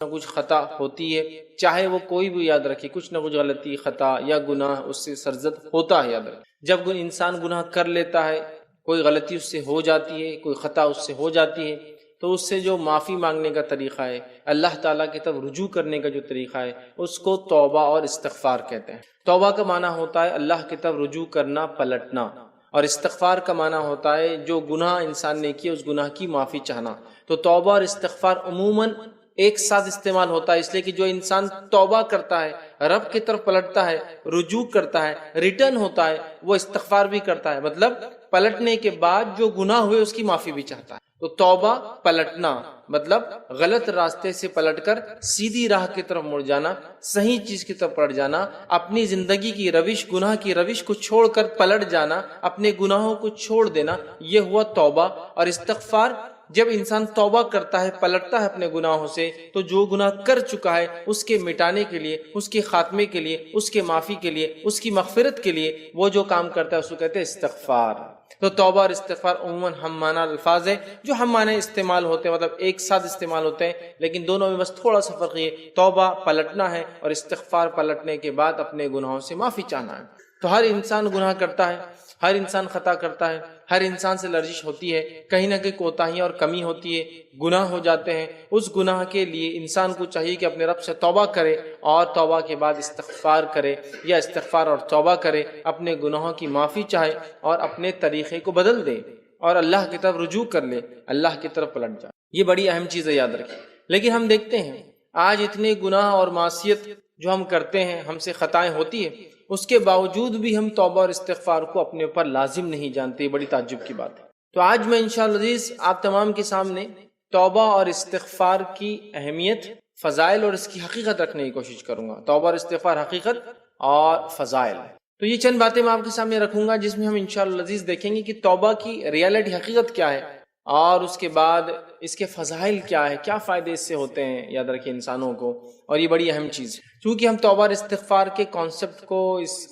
نہ کچھ خطا ہوتی ہے، چاہے وہ کوئی بھی، یاد رکھیے کچھ نہ کچھ غلطی، خطا یا گناہ اس سے سرزد ہوتا ہے. یاد رکھیے جب کوئی انسان گناہ کر لیتا ہے، کوئی غلطی اس سے ہو جاتی ہے، کوئی خطا اس سے ہو جاتی ہے، تو اس سے جو معافی مانگنے کا طریقہ ہے، اللہ تعالیٰ کی طرف رجوع کرنے کا جو طریقہ ہے، اس کو توبہ اور استغفار کہتے ہیں. توبہ کا معنی ہوتا ہے اللہ کی طرف رجوع کرنا، پلٹنا، اور استغفار کا معنی ہوتا ہے جو گناہ انسان نے کیا اس گناہ کی معافی چاہنا. تو توبہ اور استغفار عموماً ایک ساتھ استعمال ہوتا ہے، اس لیے کہ جو انسان توبہ کرتا ہے، رب کی طرف پلٹتا ہے، رجوع کرتا ہے، ریٹرن ہوتا ہے، وہ استغفار بھی کرتا ہے، مطلب پلٹنے کے بعد جو گناہ ہوئے اس کی معافی بھی چاہتا ہے. تو توبہ پلٹنا مطلب غلط راستے سے پلٹ کر سیدھی راہ کی طرف مڑ جانا، صحیح چیز کی طرف پلٹ جانا، اپنی زندگی کی روش، گناہ کی روش کو چھوڑ کر پلٹ جانا، اپنے گناہوں کو چھوڑ دینا، یہ ہوا توبہ. اور استغفار جب انسان توبہ کرتا ہے، پلٹتا ہے اپنے گناہوں سے، تو جو گناہ کر چکا ہے اس کے مٹانے کے لیے، اس کے خاتمے کے لیے، اس کے معافی کے لیے، اس کی مغفرت کے لیے وہ جو کام کرتا ہے اس کو کہتے ہیں استغفار. تو توبہ اور استغفار عموماً ہم معنی الفاظ ہیں جو ہم معنی استعمال ہوتے ہیں، مطلب ایک ساتھ استعمال ہوتے ہیں، لیکن دونوں میں بس تھوڑا سا فرق یہ، توبہ پلٹنا ہے اور استغفار پلٹنے کے بعد اپنے گناہوں سے معافی چاہنا ہے. تو ہر انسان گناہ کرتا ہے، ہر انسان خطا کرتا ہے، ہر انسان سے لرزش ہوتی ہے، کہیں نہ کہیں کوتاہیاں اور کمی ہوتی ہے، گناہ ہو جاتے ہیں. اس گناہ کے لیے انسان کو چاہیے کہ اپنے رب سے توبہ کرے اور توبہ کے بعد استغفار کرے، یا استغفار اور توبہ کرے، اپنے گناہوں کی معافی چاہے اور اپنے طریقے کو بدل دے اور اللہ کی طرف رجوع کر لے، اللہ کی طرف پلٹ جائے. یہ بڑی اہم چیز ہے، یاد رکھیں. لیکن ہم دیکھتے ہیں آج اتنے گناہ اور معصیت جو ہم کرتے ہیں، ہم سے خطائیں ہوتی ہیں، اس کے باوجود بھی ہم توبہ اور استغفار کو اپنے اوپر لازم نہیں جانتے. بڑی تعجب کی بات ہے. تو آج میں انشاءاللہ عزیز آپ تمام کے سامنے توبہ اور استغفار کی اہمیت، فضائل اور اس کی حقیقت رکھنے کی کوشش کروں گا. توبہ اور استغفار حقیقت اور فضائل. تو یہ چند باتیں میں آپ کے سامنے رکھوں گا جس میں ہم انشاءاللہ عزیز دیکھیں گے کہ توبہ کی ریالٹی، حقیقت کیا ہے، اور اس کے بعد اس کے فضائل کیا ہے، کیا فائدے اس سے ہوتے ہیں، یاد رکھیں انسانوں کو. اور یہ بڑی اہم چیز ہے چونکہ ہم توبہ اور استغفار کے کانسیپٹ کو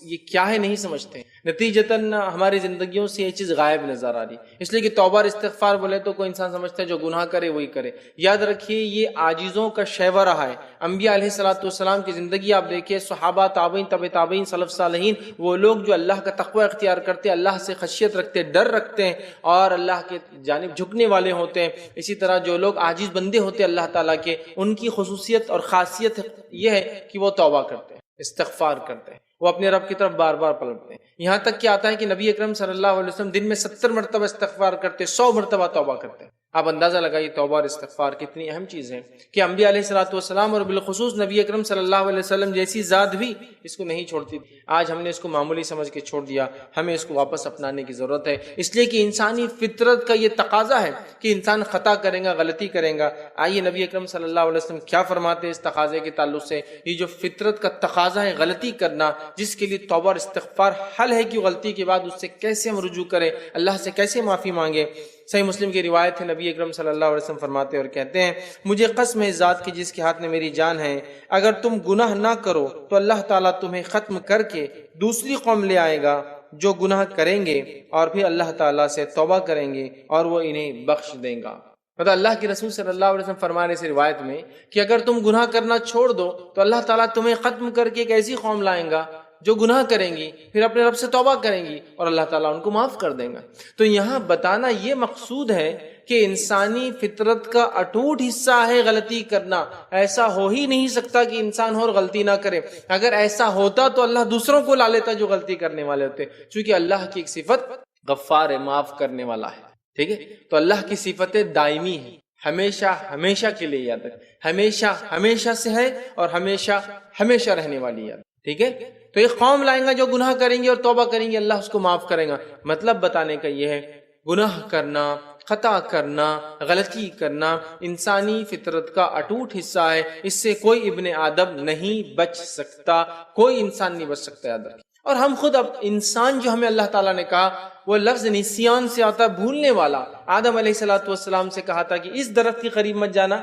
یہ کیا ہے نہیں سمجھتے، نتیجتاً ہماری زندگیوں سے یہ چیز غائب نظر آ رہی. اس لیے کہ توبہ اور استغفار بولے تو کوئی انسان سمجھتا ہے جو گناہ کرے وہی کرے. یاد رکھیے یہ عاجزوں کا شیوہ رہا ہے. انبیاء علیہ الصلوۃ والسلام کی زندگی آپ دیکھیے، صحابہ، تابعین، تبع تابعین، سلف صالحین، وہ لوگ جو اللہ کا تقوی اختیار کرتے، اللہ سے خشیت رکھتے، ڈر رکھتے ہیں اور اللہ کے جانب جھکنے والے ہوتے ہیں. اسی طرح جو لوگ عاجز بندے ہوتے اللہ تعالیٰ کے، ان کی خصوصیت اور خاصیت یہ ہے کہ وہ توبہ کرتے ہیں، استغفار کرتے ہیں، وہ اپنے رب کی طرف بار بار پلٹتے ہیں. یہاں تک کہ آتا ہے کہ نبی اکرم صلی اللہ علیہ وسلم دن میں 70 مرتبہ استغفار کرتے، 100 مرتبہ توبہ کرتے ہیں. آپ اندازہ لگائیے توبہ اور استغفار کتنی اہم چیز ہے کہ انبیاء علیہ الصلوۃ والسلام اور بالخصوص نبی اکرم صلی اللہ علیہ وسلم جیسی ذات بھی اس کو نہیں چھوڑتی. آج ہم نے اس کو معمولی سمجھ کے چھوڑ دیا. ہمیں اس کو واپس اپنانے کی ضرورت ہے، اس لیے کہ انسانی فطرت کا یہ تقاضا ہے کہ انسان خطا کرے گا، غلطی کرے گا. آئیے نبی اکرم صلی اللہ علیہ وسلم کیا فرماتے ہیں اس تقاضے کے تعلق سے. یہ جو فطرت کا تقاضا ہے غلطی کرنا، جس کے لیے توبہ اور استغفار حل ہے کہ غلطی کے بعد اس سے کیسے ہم رجوع کریں، اللہ سے کیسے معافی مانگے. صحیح مسلم کی روایت ہے، نبی اکرم صلی اللہ علیہ وسلم فرماتے اور کہتے ہیں، مجھے قسم ہے ذات کی جس کے ہاتھ میں میری جان ہے، اگر تم گناہ نہ کرو تو اللہ تعالیٰ تمہیں ختم کر کے دوسری قوم لے آئے گا جو گناہ کریں گے اور پھر اللہ تعالیٰ سے توبہ کریں گے اور وہ انہیں بخش دیں گا. مطلب اللہ کے رسول صلی اللہ علیہ وسلم فرمانے سے روایت میں کہ اگر تم گناہ کرنا چھوڑ دو تو اللہ تعالیٰ تمہیں ختم کر کے ایک ایسی قوم لائیں گا جو گناہ کریں گی، پھر اپنے رب سے توبہ کریں گی اور اللہ تعالیٰ ان کو معاف کر دیں گا. تو یہاں بتانا یہ مقصود ہے کہ انسانی فطرت کا اٹوٹ حصہ ہے غلطی کرنا. ایسا ہو ہی نہیں سکتا کہ انسان اور غلطی نہ کرے. اگر ایسا ہوتا تو اللہ دوسروں کو لا لیتا جو غلطی کرنے والے ہوتے، چونکہ اللہ کی ایک صفت غفار ہے، معاف کرنے والا ہے. ٹھیک ہے، تو اللہ کی صفتیں دائمی ہیں، ہمیشہ ہمیشہ کے لیے یاد رکھ، ہمیشہ ہمیشہ سے ہے اور ہمیشہ ہمیشہ رہنے والی یاد. ٹھیک ہے، تو ایک قوم لائیں گا جو گناہ کریں گے اور توبہ کریں گے، اللہ اس کو معاف کرے گا. مطلب بتانے کا یہ ہے گناہ کرنا، خطا کرنا، غلطی کرنا انسانی فطرت کا اٹوٹ حصہ ہے. اس سے کوئی ابن آدم نہیں بچ سکتا، کوئی انسان نہیں بچ سکتا یاد رکھیں. اور ہم خود اب انسان جو ہمیں اللہ تعالیٰ نے کہا وہ لفظ نسیان سے آتا، بھولنے والا. آدم علیہ الصلوۃ والسلام سے کہا تھا کہ اس درخت کے قریب مت جانا،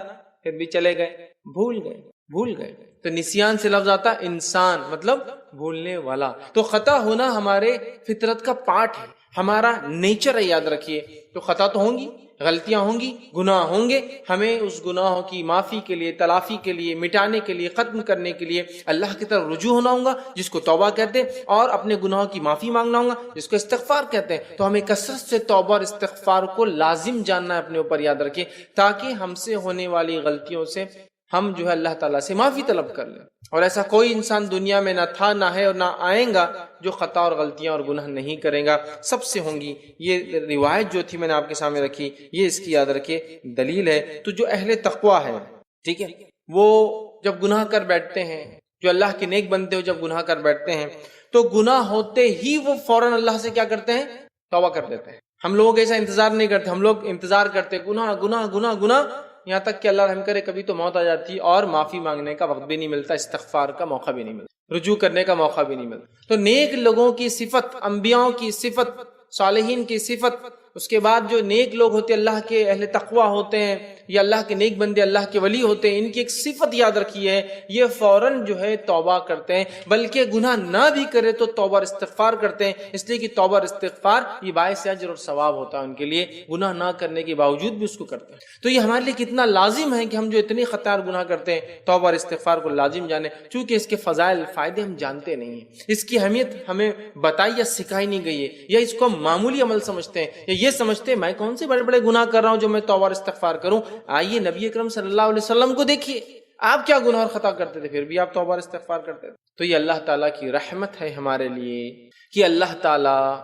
پھر بھی چلے گئے، بھول گئے. تو نسیان سے لفظ آتا انسان، مطلب بھولنے والا. تو خطا ہونا ہمارے فطرت کا پارٹ ہے، ہمارا نیچر ہے، یاد رکھیے. تو خطا تو ہوں گی، غلطیاں ہوں گی، گناہ ہوں گے، ہمیں اس گناہوں کی معافی کے لیے، تلافی کے لیے، مٹانے کے لیے، ختم کرنے کے لیے اللہ کی طرف رجوع ہونا ہوگا، جس کو توبہ کہتے ہیں، اور اپنے گناہوں کی معافی مانگنا ہوگا، جس کو استغفار کہتے ہیں۔ تو ہمیں کثرت سے توبہ اور استغفار کو لازم جاننا ہے اپنے اوپر، یاد رکھیں، تاکہ ہم سے ہونے والی غلطیوں سے ہم جو ہے اللہ تعالیٰ سے معافی طلب کر لیں۔ اور ایسا کوئی انسان دنیا میں نہ تھا، نہ ہے اور نہ آئیں گا جو خطا اور غلطیاں اور گناہ نہیں کرے گا، سب سے ہوں گی۔ یہ روایت جو تھی میں نے آپ کے سامنے رکھی، یہ اس کی یاد رکھے دلیل ہے۔ تو جو اہل تقویٰ ہے، ٹھیک ہے، وہ جب گناہ کر بیٹھتے ہیں، جو اللہ کے نیک بندے ہو جب گناہ کر بیٹھتے ہیں تو گناہ ہوتے ہی وہ فوراً اللہ سے کیا کرتے ہیں؟ توبہ کر لیتے ہیں۔ ہم لوگوں ایسا انتظار نہیں کرتے، ہم لوگ انتظار کرتے گناہ گناہ گناہ گناہ، یہاں تک کہ اللہ رحم کرے کبھی تو موت آ جاتی اور معافی مانگنے کا وقت بھی نہیں ملتا، استغفار کا موقع بھی نہیں ملتا، رجوع کرنے کا موقع بھی نہیں ملتا۔ تو نیک لوگوں کی صفت، انبیاءوں کی صفت، صالحین کی صفت، اس کے بعد جو نیک لوگ ہوتے ہیں، اللہ کے اہل تقویٰ ہوتے ہیں یا اللہ کے نیک بندے، اللہ کے ولی ہوتے ہیں، ان کی ایک صفت یاد رکھی ہے، یہ فوراً جو ہے توبہ کرتے ہیں، بلکہ گناہ نہ بھی کرے تو توبہ اور استغفار کرتے ہیں، اس لیے کہ توبہ اور استغفار یہ باعث اجر اور ثواب ہوتا ہے ان کے لیے، گناہ نہ کرنے کے باوجود بھی اس کو کرتے ہیں۔ تو یہ ہمارے لیے کتنا لازم ہے کہ ہم جو اتنے خطار گناہ کرتے ہیں، توبہ اور استغفار کو لازم جانیں، چونکہ اس کے فضائل، فائدے ہم جانتے نہیں ہیں، اس کی اہمیت ہمیں بتائی یا سکھائی نہیں گئی ہے، یا اس کو ہم معمولی عمل سمجھتے ہیں، یا یہ سمجھتے ہیں میں کون سے بڑے بڑے گناہ کر رہا ہوں جو میں توبہ اور استغفار کروں۔ آئیے نبی اکرم صلی اللہ علیہ وسلم کو دیکھیے، آپ کیا گناہ اور خطا کرتے تھے، پھر بھی آپ توبہ اور استغفار کرتے تھے۔ تو یہ اللہ تعالیٰ کی رحمت ہے ہمارے لیے کہ اللہ تعالیٰ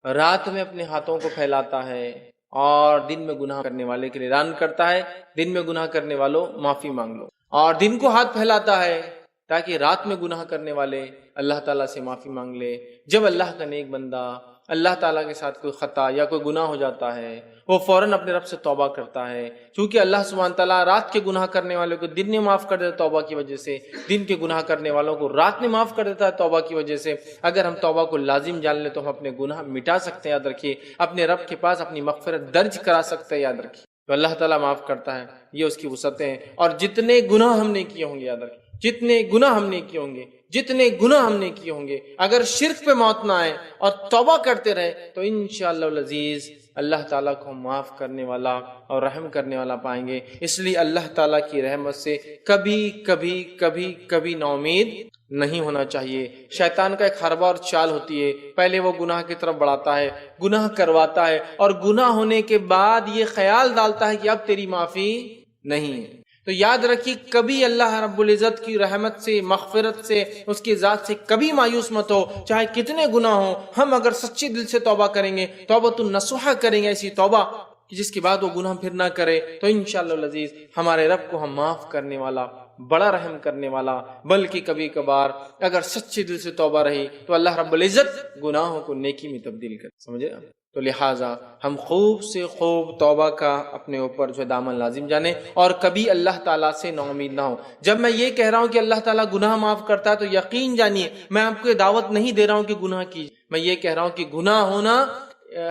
رات میں اپنے ہاتھوں کو پھیلاتا ہے اور دن میں گناہ کرنے والے کے لیے اعلان کرتا ہے، دن میں گناہ کرنے والوں معافی مانگ لو، اور دن کو ہاتھ پھیلاتا ہے تاکہ رات میں گناہ کرنے والے اللہ تعالیٰ سے معافی مانگ لے۔ جب اللہ کا نیک بندہ اللہ تعالیٰ کے ساتھ کوئی خطا یا کوئی گناہ ہو جاتا ہے، وہ فوراً اپنے رب سے توبہ کرتا ہے، کیونکہ اللہ سبحانہ تعالیٰ رات کے گناہ کرنے والوں کو دن میں معاف کر دیتا ہے توبہ کی وجہ سے، دن کے گناہ کرنے والوں کو رات میں معاف کر دیتا ہے توبہ کی وجہ سے۔ اگر ہم توبہ کو لازم جان لیں تو ہم اپنے گناہ مٹا سکتے ہیں، یاد رکھیے، اپنے رب کے پاس اپنی مغفرت درج کرا سکتے ہیں، یاد رکھیے۔ تو اللہ تعالیٰ معاف کرتا ہے، یہ اس کی وسعتیں ہیں۔ اور جتنے گناہ ہم نے کیے ہوں گے، یاد رکھیے، جتنے گناہ ہم نے کیے ہوں گے، جتنے گناہ ہم نے کیے ہوں گے، اگر شرک پہ موت نہ آئے اور توبہ کرتے رہے تو انشاءاللہ العزیز اللہ تعالیٰ کو ہم معاف کرنے والا اور رحم کرنے والا پائیں گے۔ اس لیے اللہ تعالیٰ کی رحمت سے کبھی کبھی کبھی کبھی نا امید نہیں ہونا چاہیے۔ شیطان کا ایک حربہ اور چال ہوتی ہے، پہلے وہ گناہ کی طرف بڑھاتا ہے، گناہ کرواتا ہے، اور گناہ ہونے کے بعد یہ خیال ڈالتا ہے کہ اب تیری معافی نہیں ہے۔ تو یاد رکھیے، کبھی اللہ رب العزت کی رحمت سے، مغفرت سے، اس کی ذات سے کبھی مایوس مت ہو، چاہے کتنے گناہ ہوں۔ ہم اگر سچے دل سے توبہ کریں گے، توبۃ النصوحہ کریں گے، ایسی توبہ جس کے بعد وہ گناہ پھر نہ کرے، تو انشاءاللہ العزیز ہمارے رب کو ہم معاف کرنے والا، بڑا رحم کرنے والا، بلکہ کبھی کبھار اگر سچے دل سے توبہ رہی تو اللہ رب العزت گناہوں کو نیکی میں تبدیل کر، سمجھے؟ تو لہٰذا ہم خوب سے خوب توبہ کا اپنے اوپر جو دامن لازم جانیں، اور کبھی اللہ تعالیٰ سے نا امید نہ ہو۔ جب میں یہ کہہ رہا ہوں کہ اللہ تعالیٰ گناہ معاف کرتا ہے تو یقین جانیے میں آپ کو دعوت نہیں دے رہا ہوں کہ گناہ کیجیے، میں یہ کہہ رہا ہوں کہ گناہ ہونا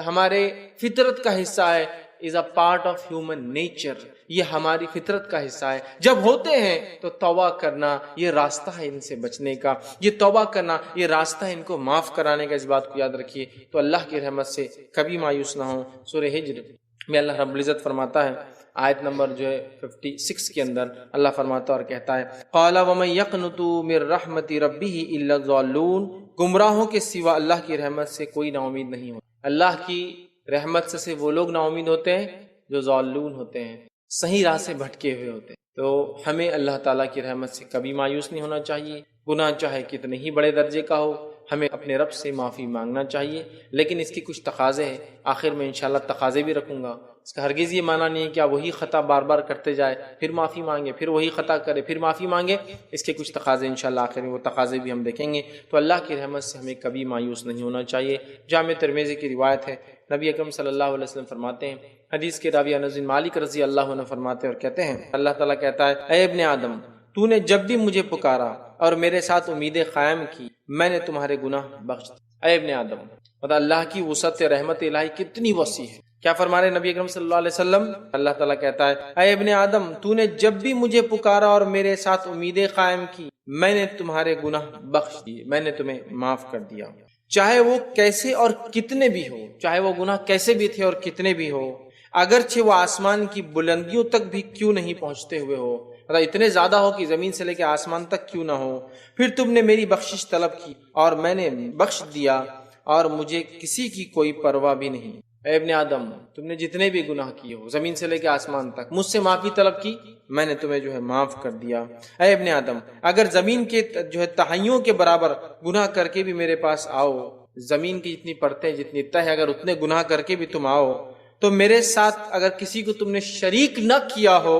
ہمارے فطرت کا حصہ ہے، is a part of human nature، یہ ہماری فطرت کا حصہ ہے۔ جب ہوتے ہیں تو توبہ کرنا یہ راستہ ہے ان سے بچنے کا، یہ توبہ کرنا یہ راستہ ہے ان کو معاف کرانے کا، اس بات کو یاد رکھیے۔ تو اللہ کی رحمت سے کبھی مایوس نہ ہوں۔ سورہ ہجر میں اللہ رب العزت فرماتا ہے، آیت نمبر جو ہے 56 کے اندر اللہ فرماتا اور کہتا ہے، قَالَ وَمَن يَقْنُطُ مِن رَحْمَةِ رَبِّهِ إِلَّا الضَّالُّونَ، گمراہوں کے سوا اللہ کی رحمت سے کوئی نا امید نہیں ہوتا۔ اللہ کی رحمت سے وہ لوگ نا امید ہوتے ہیں جو ضالون ہوتے ہیں، صحیح راہ سے بھٹکے ہوئے ہوتے ہیں۔ تو ہمیں اللہ تعالیٰ کی رحمت سے کبھی مایوس نہیں ہونا چاہیے، گناہ چاہے کتنے ہی بڑے درجے کا ہو، ہمیں اپنے رب سے معافی مانگنا چاہیے، لیکن اس کی کچھ تقاضے ہیں، آخر میں انشاءاللہ تقاضے بھی رکھوں گا۔ اس کا ہرگز یہ معنی نہیں ہے کہ آپ وہی خطا بار بار کرتے جائے، پھر معافی مانگے، پھر وہی خطا کرے، پھر معافی مانگے۔ اس کے کچھ تقاضے انشاءاللہ آخر میں وہ تقاضے بھی ہم دیکھیں گے۔ تو اللہ کی رحمت سے ہمیں کبھی مایوس نہیں ہونا چاہیے۔ جامع ترمذی کی روایت ہے، نبی اکرم صلی اللہ علیہ وسلم فرماتے ہیں، حدیث کے راوی انس بن مالک رضی اللہ عنہ فرماتے اور کہتے ہیں، اللہ تعالیٰ کہتا ہے، اے ابن آدم، تو نے جب بھی مجھے پکارا اور میرے ساتھ امیدیں قائم کی، میں نے تمہارے گناہ بخش دیے۔ اے ابن آدم، مطلب اللہ کی وسعت رحمت الہی کتنی وسیع ہے۔ کیا فرما رہے نبی اکرم صلی اللہ علیہ وسلم؟ اللہ تعالیٰ کہتا ہے، اے ابن آدم، تو نے جب بھی مجھے پکارا اور میرے ساتھ امیدیں قائم کی، میں نے تمہارے گناہ بخش دیے، میں نے تمہیں معاف کر دیا، چاہے وہ کیسے اور کتنے بھی ہو، چاہے وہ گناہ کیسے بھی تھے اور کتنے بھی ہو۔ اگرچہ وہ آسمان کی بلندیوں تک بھی کیوں نہیں پہنچتے ہوئے ہو، مطلب اتنے زیادہ ہو کہ زمین سے لے کے آسمان تک کیوں نہ ہو، پھر تم نے میری بخشش طلب کی اور میں نے بخش دیا اور مجھے کسی کی کوئی پرواہ بھی نہیں۔ اے ابن آدم، تم نے جتنے بھی گناہ کیے ہو زمین سے لے کے آسمان تک، مجھ سے معافی طلب کی، میں نے تمہیں معاف کر دیا۔ اے ابن آدم، اگر زمین کے تہائیوں کے برابر گناہ کر کے بھی میرے پاس آؤ، زمین کی جتنی پرتیں جتنی تہ اگر اتنے گناہ کر کے بھی تم آؤ، تو میرے ساتھ اگر کسی کو تم نے شریک نہ کیا ہو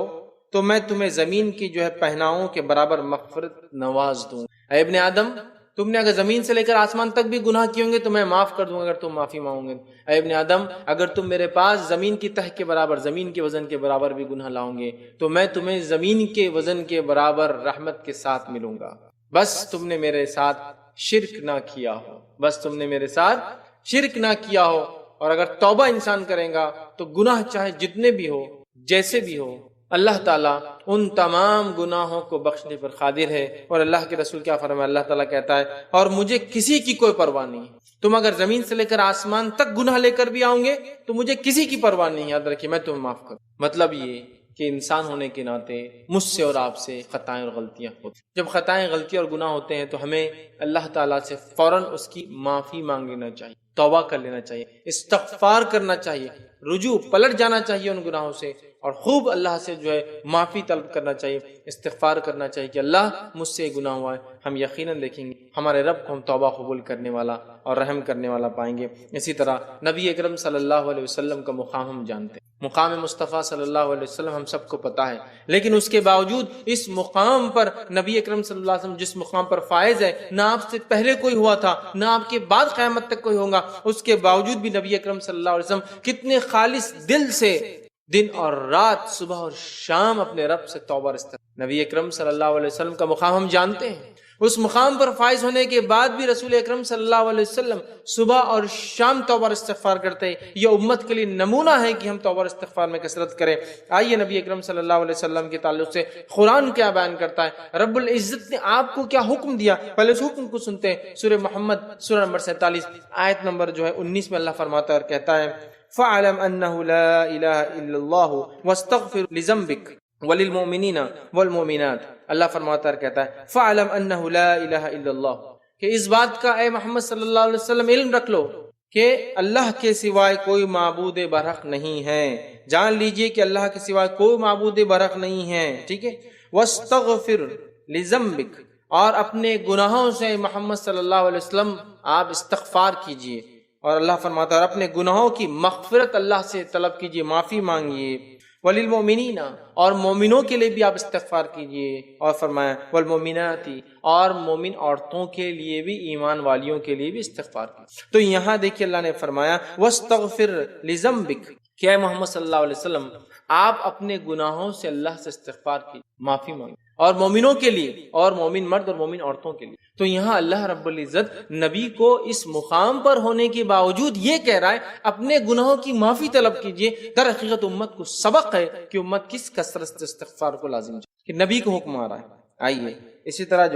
تو میں تمہیں زمین کی پہناؤں کے برابر مغفرت نواز دوں۔ اے ابن آدم، تم نے اگر زمین سے لے کر آسمان تک بھی گناہ کیے ہوں گے تو میں معاف کر دوں گا اگر تم معافی مانگو گے۔ اے ابن آدم، اگر تم میرے پاس زمین کی تہ کے برابر، زمین کے وزن کے برابر بھی گناہ لاؤ گے تو میں تمہیں زمین کے وزن کے برابر رحمت کے ساتھ ملوں گا، بس تم نے میرے ساتھ شرک نہ کیا ہو، بس تم نے میرے ساتھ شرک نہ کیا ہو۔ اور اگر توبہ انسان کرے گا تو گناہ چاہے جتنے بھی ہو، جیسے بھی ہو، اللہ تعالیٰ ان تمام گناہوں کو بخشنے پر قادر ہے۔ اور اللہ کے رسول کیا فرمایا؟ اللہ تعالیٰ کہتا ہے اور مجھے کسی کی کوئی پرواہ نہیں، تم اگر زمین سے لے کر آسمان تک گناہ لے کر بھی آؤ گے تو مجھے کسی کی پرواہ نہیں، یاد رکھیے میں تمہیں معاف کروں۔ مطلب یہ کہ انسان ہونے کے ناطے مجھ سے اور آپ سے خطائیں اور غلطیاں ہوتی ہیں۔ جب خطائیں، غلطیاں اور گناہ ہوتے ہیں تو ہمیں اللہ تعالیٰ سے فوراً اس کی معافی مانگ لینا چاہیے، توبہ کر لینا چاہیے، استغفار کرنا چاہیے، رجوع پلٹ جانا چاہیے ان گناہوں سے، اور خوب اللہ سے معافی طلب کرنا چاہیے، استغفار کرنا چاہیے کہ اللہ مجھ سے یہ گناہ ہوا ہے۔ ہم یقیناً دیکھیں گے ہمارے رب کو ہم توبہ قبول کرنے والا اور رحم کرنے والا پائیں گے۔ اسی طرح نبی اکرم صلی اللہ علیہ وسلم کا مقام ہم جانتے ہیں، مقام مصطفیٰ صلی اللہ علیہ وسلم ہم سب کو پتہ ہے، لیکن اس کے باوجود اس مقام پر نبی اکرم صلی اللہ علیہ وسلم جس مقام پر فائز ہے، نہ آپ سے پہلے کوئی ہوا تھا نہ آپ کے بعد قیامت تک کوئی ہوگا، اس کے باوجود بھی نبی اکرم صلی اللہ علیہ وسلم کتنے خالص دل سے دن اور رات، صبح اور شام اپنے رب سے توبہ استغفار۔ نبی اکرم صلی اللہ علیہ وسلم کا مقام ہم جانتے ہیں، اس مقام پر فائز ہونے کے بعد بھی رسول اکرم صلی اللہ علیہ وسلم صبح اور شام توبہ استغفار کرتے ہیں۔ یہ امت کے لیے نمونہ ہے کہ ہم توبہ استغفار میں کثرت کریں۔ آئیے نبی اکرم صلی اللہ علیہ وسلم کے تعلق سے قرآن کیا بیان کرتا ہے، رب العزت نے آپ کو کیا حکم دیا، پہلے اس حکم کو سنتے ہیں۔ سورہ محمد سورہ نمبر 47 آیت نمبر 19 میں اللہ فرماتا ہے اور کہتا ہے فَاعْلَمْ أَنَّهُ لَا إِلَهَ إِلَّا اللَّهُ وَاسْتَغْفِرْ لِذَنبِكَ وَلِلْمُؤْمِنِينَ وَالْمُؤْمِنَاتِ۔ اللہ فرماتا ہے کہتا ہے فَاعْلَمْ أَنَّهُ لَا إِلَهَ إِلَّا اللَّهُ، کہ اس بات کا اے محمد صلی اللہ علیہ وسلم علم رکھ لو کہ اللہ کے سوائے کوئی معبود برحق نہیں ہے، جان لیجئے کہ اللہ کے سوائے کوئی معبود برحق نہیں ہے، ٹھیک ہے۔ وَاسْتَغْفِرْ لِذَنبِكَ، اور اپنے گناہوں سے محمد صلی اللہ علیہ وسلم آپ استغفار کیجئے، اور اللہ فرماتا ہے اپنے گناہوں کی مغفرت اللہ سے طلب کیجئے، معافی مانگیے۔ وَلِلْمُؤْمِنِينَ، اور مومنوں کے لیے بھی آپ استغفار کیجئے، اور فرمایا وَالْمُؤْمِنَاتِ، اور مومن عورتوں کے لیے بھی، ایمان والیوں کے لیے بھی استغفار کیجئے۔ تو یہاں دیکھیے اللہ نے فرمایا وَاسْتَغْفِرْ لِذَنبِكَ، کہ اے محمد صلی اللہ علیہ وسلم آپ اپنے گناہوں سے اللہ سے استغفار کیجئے، معافی مانگیے، اور مومنوں کے لیے، اور مومن مرد اور مومن عورتوں کے لیے۔ تو یہاں اللہ رب العزت نبی کو اس مقام پر ہونے کے باوجود یہ کہہ رہا ہے اپنے گناہوں کی معافی طلب کیجئے۔ در حقیقت امت کو سبق ہے کہ امت کس کثرت سے استغفار کو لازم کہ نبی کو حکم آ رہا ہے۔ آئیے اسی طرح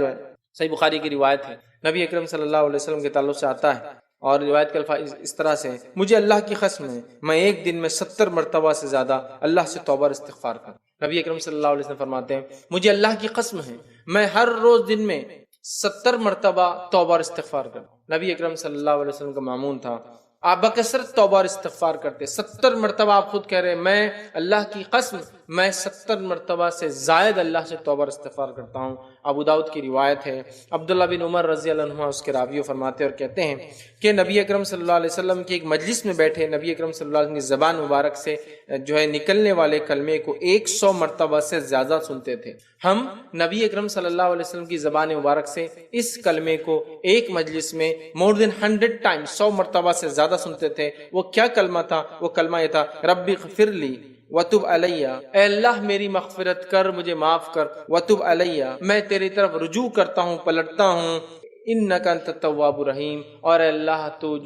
صحیح بخاری کی روایت ہے، نبی اکرم صلی اللہ علیہ وسلم کے تعلق سے آتا ہے، اور روایت کے الفاظ اس طرح سے، مجھے اللہ کی قسم ہے میں ایک دن میں 70 مرتبہ سے زیادہ اللہ سے توبہ اور استغفار کروں۔ نبی اکرم صلی اللہ علیہ وسلم فرماتے ہیں مجھے اللہ کی قسم ہے میں ہر روز دن میں 70 مرتبہ توبہ اور استغفار کروں۔ نبی اکرم صلی اللہ علیہ وسلم کا معمول تھا، آپ بکثرت توبہ اور استغفار کرتے، 70 مرتبہ آپ خود کہہ رہے ہیں میں اللہ کی قسم میں 70 مرتبہ سے زائد اللہ سے توبہ اور استغفار کرتا ہوں۔ ابو داؤد کی روایت ہے، عبداللہ بن عمر رضی اللہ عنہ اس کے راوی فرماتے اور کہتے ہیں کہ نبی اکرم صلی اللہ علیہ وسلم کی ایک مجلس میں بیٹھے، نبی اکرم صلی اللہ علیہ وسلم کی زبان مبارک سے نکلنے والے کلمے کو 100 مرتبہ سے زیادہ سنتے تھے۔ ہم نبی اکرم صلی اللہ علیہ وسلم کی زبان مبارک سے اس کلمے کو ایک مجلس میں more than 100 times 100 مرتبہ سے زیادہ سنتے تھے۔ وہ کیا کلمہ تھا؟ وہ کلمہ یہ تھا ربی اغفر لی وتب علیہ، اے اللہ میری مغفرت کر، مجھے معاف کر، وتب علیہ میں تیری طرف رجوع کرتا ہوں، پلٹتا ہوں، انک انت التواب الرحیم، اور اے اللہ تو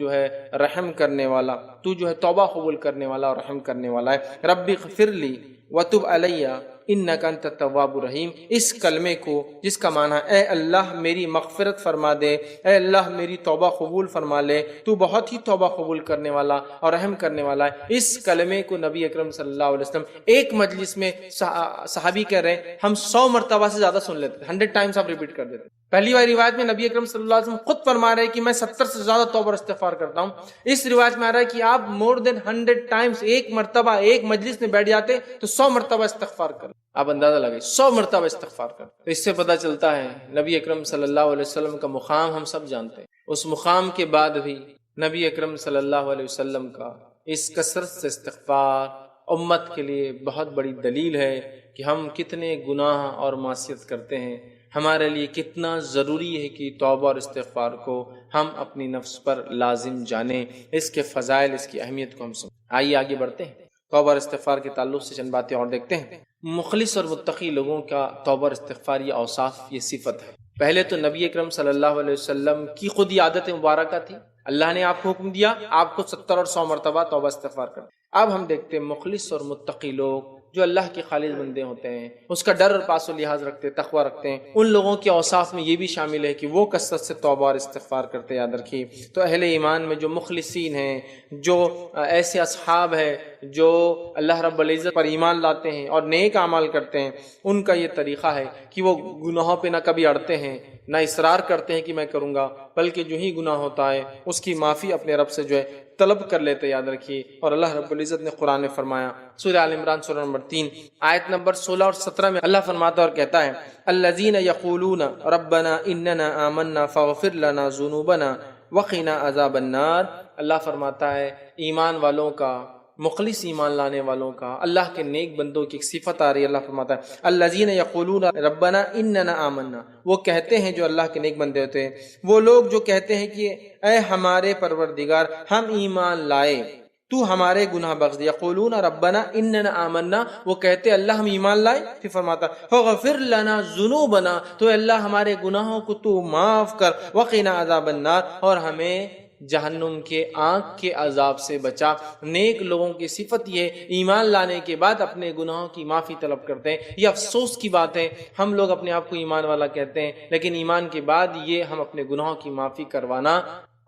رحم کرنے والا، تو توبہ قبول کرنے والا اور رحم کرنے والا ہے۔ ربی اغفر لی وتب علیہ، انک انت التواب الرحیم، اس کلمے کو جس کا معنی اے اللہ میری مغفرت فرما دے، اے اللہ میری توبہ قبول فرما لے، تو بہت ہی توبہ قبول کرنے والا اور رحم کرنے والا ہے، اس کلمے کو نبی اکرم صلی اللہ علیہ وسلم ایک مجلس میں صحابی کہہ رہے ہیں ہم 100 مرتبہ سے زیادہ سن لیتے، 100 ٹائمز آپ ریپیٹ کر دیتے۔ پہلی والی روایت میں نبی اکرم صلی اللہ علیہ وسلم خود فرما رہے ہیں کہ میں 70 سے زیادہ توبہ اور استغفار کرتا ہوں۔ اس روایت میں آ رہا ہے کہ آپ مور دین 100 ٹائمز، ایک مرتبہ ایک مجلس میں بیٹھ جاتے تو 100 مرتبہ استغفار کر، آپ اندازہ لگائیں 100 مرتبہ استغفار کر۔ تو اس سے پتہ چلتا ہے نبی اکرم صلی اللہ علیہ وسلم کا مقام ہم سب جانتے ہیں، اس مقام کے بعد بھی نبی اکرم صلی اللہ علیہ وسلم کا اس کثرت سے استغفار امت کے لیے بہت بڑی دلیل ہے کہ ہم کتنے گناہ اور معصیت کرتے ہیں، ہمارے لیے کتنا ضروری ہے کہ توبہ اور استغفار کو ہم اپنی نفس پر لازم جانیں، اس کے فضائل، اس کی اہمیت کو ہم سمجھیں۔ آئیے آگے بڑھتے ہیں، توبہ اور استغفار کے تعلق سے چند باتیں اور دیکھتے ہیں۔ مخلص اور متقی لوگوں کا توبہ اور استغفار یہ اوصاف، یہ صفت ہے۔ پہلے تو نبی اکرم صلی اللہ علیہ وسلم کی خود ہی عادت مبارکہ تھی، اللہ نے آپ کو حکم دیا آپ کو 70 اور 100 مرتبہ توبہ استغفار کریں۔ اب ہم دیکھتے ہیں مخلص اور متقی لوگ جو اللہ کے خالص بندے ہوتے ہیں، اس کا ڈر اور پاس و لحاظ رکھتے ہیں، تقوی رکھتے ہیں، ان لوگوں کے اوصاف میں یہ بھی شامل ہے کہ وہ کثرت سے توبہ اور استغفار کرتے، یاد رکھیے۔ تو اہل ایمان میں جو مخلصین ہیں، جو ایسے اصحاب ہیں جو اللہ رب العزت پر ایمان لاتے ہیں اور نیک اعمال کرتے ہیں، ان کا یہ طریقہ ہے کہ وہ گناہوں پہ نہ کبھی اڑتے ہیں، نہ اصرار کرتے ہیں کہ میں کروں گا، بلکہ جو ہی گناہ ہوتا ہے اس کی معافی اپنے رب سے جو ہے طلب کر لیتے، یاد رکھیے۔ اور اللہ رب العزت نے قرآن میں فرمایا، سورہ آل عمران سورہ نمبر 3 آیت نمبر 16 اور 17 میں اللہ فرماتا اور کہتا ہے، الذین یقولون ربنا اننا آمنا فاغفر لنا ذنوبنا وقنا عذاب النار۔ اللہ فرماتا ہے ایمان والوں کا، مخلص ایمان لانے والوں کا، اللہ کے نیک بندوں کی ایک صفت آ رہی ہے۔ اللہ فرماتا ہے الذین یقولون ربنا اننا آمنا، وہ کہتے ہیں جو اللہ کے نیک بندے ہوتے ہیں، وہ لوگ جو کہتے ہیں کہ اے ہمارے پروردگار ہم ایمان لائے، تو ہمارے گناہ بخش دے۔ یقولون ربنا اننا آمنا، وہ کہتے اللہ ہم ایمان لائے، پھر فرماتا فاغفر لنا ذنوبنا، تو اللہ ہمارے گناہوں کو تو معاف کر، وقنا عذاب النار، اور ہمیں جہنم کے آگ کے عذاب سے بچا۔ نیک لوگوں کی صفت یہ ایمان لانے کے بعد اپنے گناہوں کی معافی طلب کرتے ہیں۔ یہ افسوس کی بات ہے، ہم لوگ اپنے آپ کو ایمان والا کہتے ہیں، لیکن ایمان کے بعد یہ ہم اپنے گناہوں کی معافی کروانا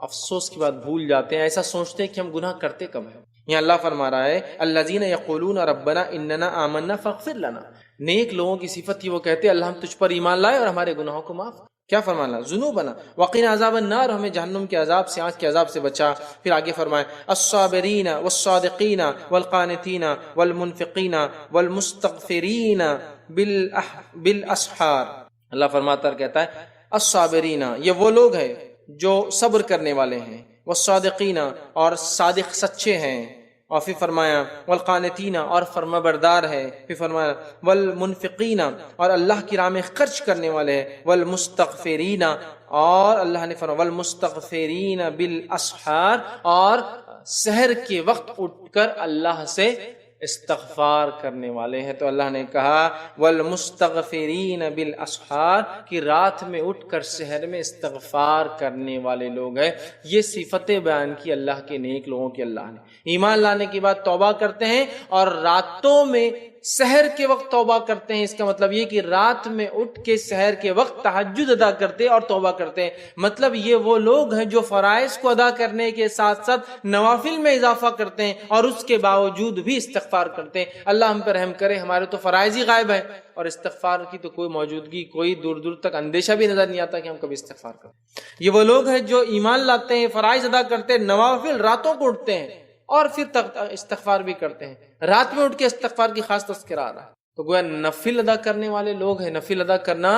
افسوس کی بات بھول جاتے ہیں، ایسا سوچتے ہیں کہ ہم گناہ کرتے کب ہیں۔ یہاں اللہ فرما رہا ہے الذین یقولون ربنا اننا آمنا فاغفر لنا، نیک لوگوں کی صفت یہ وہ کہتے ہیں اللہ ہم تجھ پر ایمان لائے اور ہمارے گناہوں کو معاف کیا فرمانا ذنوبنا وقنا عذاب النار، ہمیں جہنم کے عذاب سے، آگ کے عذاب سے بچا۔ پھر آگے فرمائے الصابرین والصادقین والقانتین والمنفقین والمستغفرین بالاسحار۔ اللہ فرماتا کہتا ہے الصابرین، یہ وہ لوگ ہیں جو صبر کرنے والے ہیں، والصادقین اور صادق سچے ہیں، اور پھر فرمایا والقانتین اور فرما بردار ہے، پھر فرمایا والمنفقین اور اللہ کی راہ میں خرچ کرنے والے ہیں، والمستغفرین اور اللہ نے فرمایا والمستغفرین بالاسحار، اور سحر کے وقت اٹھ کر اللہ سے استغفار کرنے والے ہیں۔ تو اللہ نے کہا والمستغفرین بالاسحار، کہ رات میں اٹھ کر سحر میں استغفار کرنے والے لوگ ہیں۔ یہ صفتیں بیان کی اللہ کے نیک لوگوں کی۔ اللہ نے ایمان لانے کے بعد توبہ کرتے ہیں اور راتوں میں سحر کے وقت توبہ کرتے ہیں۔ اس کا مطلب یہ کہ رات میں اٹھ کے سحر کے وقت تہجد ادا کرتے اور توبہ کرتے ہیں۔ مطلب یہ وہ لوگ ہیں جو فرائض کو ادا کرنے کے ساتھ ساتھ نوافل میں اضافہ کرتے ہیں اور اس کے باوجود بھی استغفار کرتے ہیں۔ اللہ ہم پر رحم کرے، ہمارے تو فرائض ہی غائب ہیں اور استغفار کی تو کوئی موجودگی، کوئی دور دور تک اندیشہ بھی نظر نہیں آتا کہ ہم کبھی استغفار کریں۔ یہ وہ لوگ ہیں جو ایمان لاتے ہیں، فرائض ادا کرتے ہیں، نوافل راتوں کو اٹھتے ہیں اور پھر استغفار بھی کرتے ہیں۔ رات میں اٹھ کے استغفار کی خاص تذکرہ آ رہا ہے، تو گویا نفل ادا کرنے والے لوگ ہیں۔ نفل ادا کرنا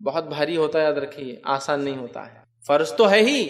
بہت بھاری ہوتا ہے، یاد رکھیے، آسان نہیں ہوتا ہے۔ فرض تو ہے ہی،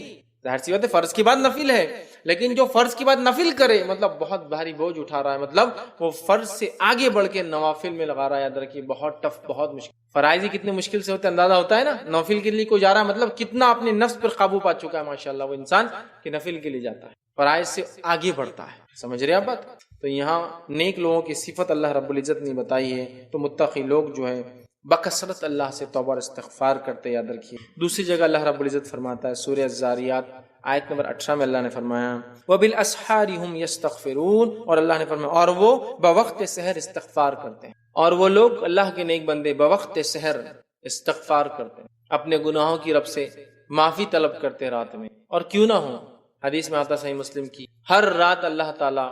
ظاہر سی بات ہے، فرض کے بعد نفل ہے، لیکن جو فرض کے بعد نفل کرے مطلب بہت بھاری بوجھ اٹھا رہا ہے، مطلب وہ فرض سے آگے بڑھ کے نوافل میں لگا رہا ہے۔ یاد رکھیے بہت ٹف، بہت مشکل۔ فرائض ہی کتنے مشکل سے ہوتے اندازہ ہوتا ہے نا، نوافل کے لیے کوئی جا رہا ہے مطلب کتنا اپنے نفس پر قابو پا چکا ہے ماشاءاللہ وہ انسان کہ نفل کے لیے جاتا ہے، فرائض سے آگے بڑھتا ہے۔ سمجھ رہے آپ بات؟ تو یہاں نیک لوگوں کی صفت اللہ رب العزت نے بتائی ہے۔ تو متقی لوگ جو ہے بکثرت اللہ سے توبہ اور استغفار کرتے، یاد رکھیے۔ دوسری جگہ اللہ رب العزت فرماتا ہے سورہ الزاریات آیت نمبر 18 میں اللہ نے فرمایا وَبِالْأَسْحَارِ هُمْ يَسْتَغْفِرُونَ، اور اللہ نے فرمایا اور وہ بوقت سحر استغفار کرتے ہیں. اور وہ لوگ اللہ کے نیک بندے بوقت سحر استغفار کرتے ہیں، اپنے گناہوں کی رب سے معافی طلب کرتے رات میں. اور کیوں نہ ہو، حدیث میں آتا صحیح مسلم کی، ہر رات اللہ تعالیٰ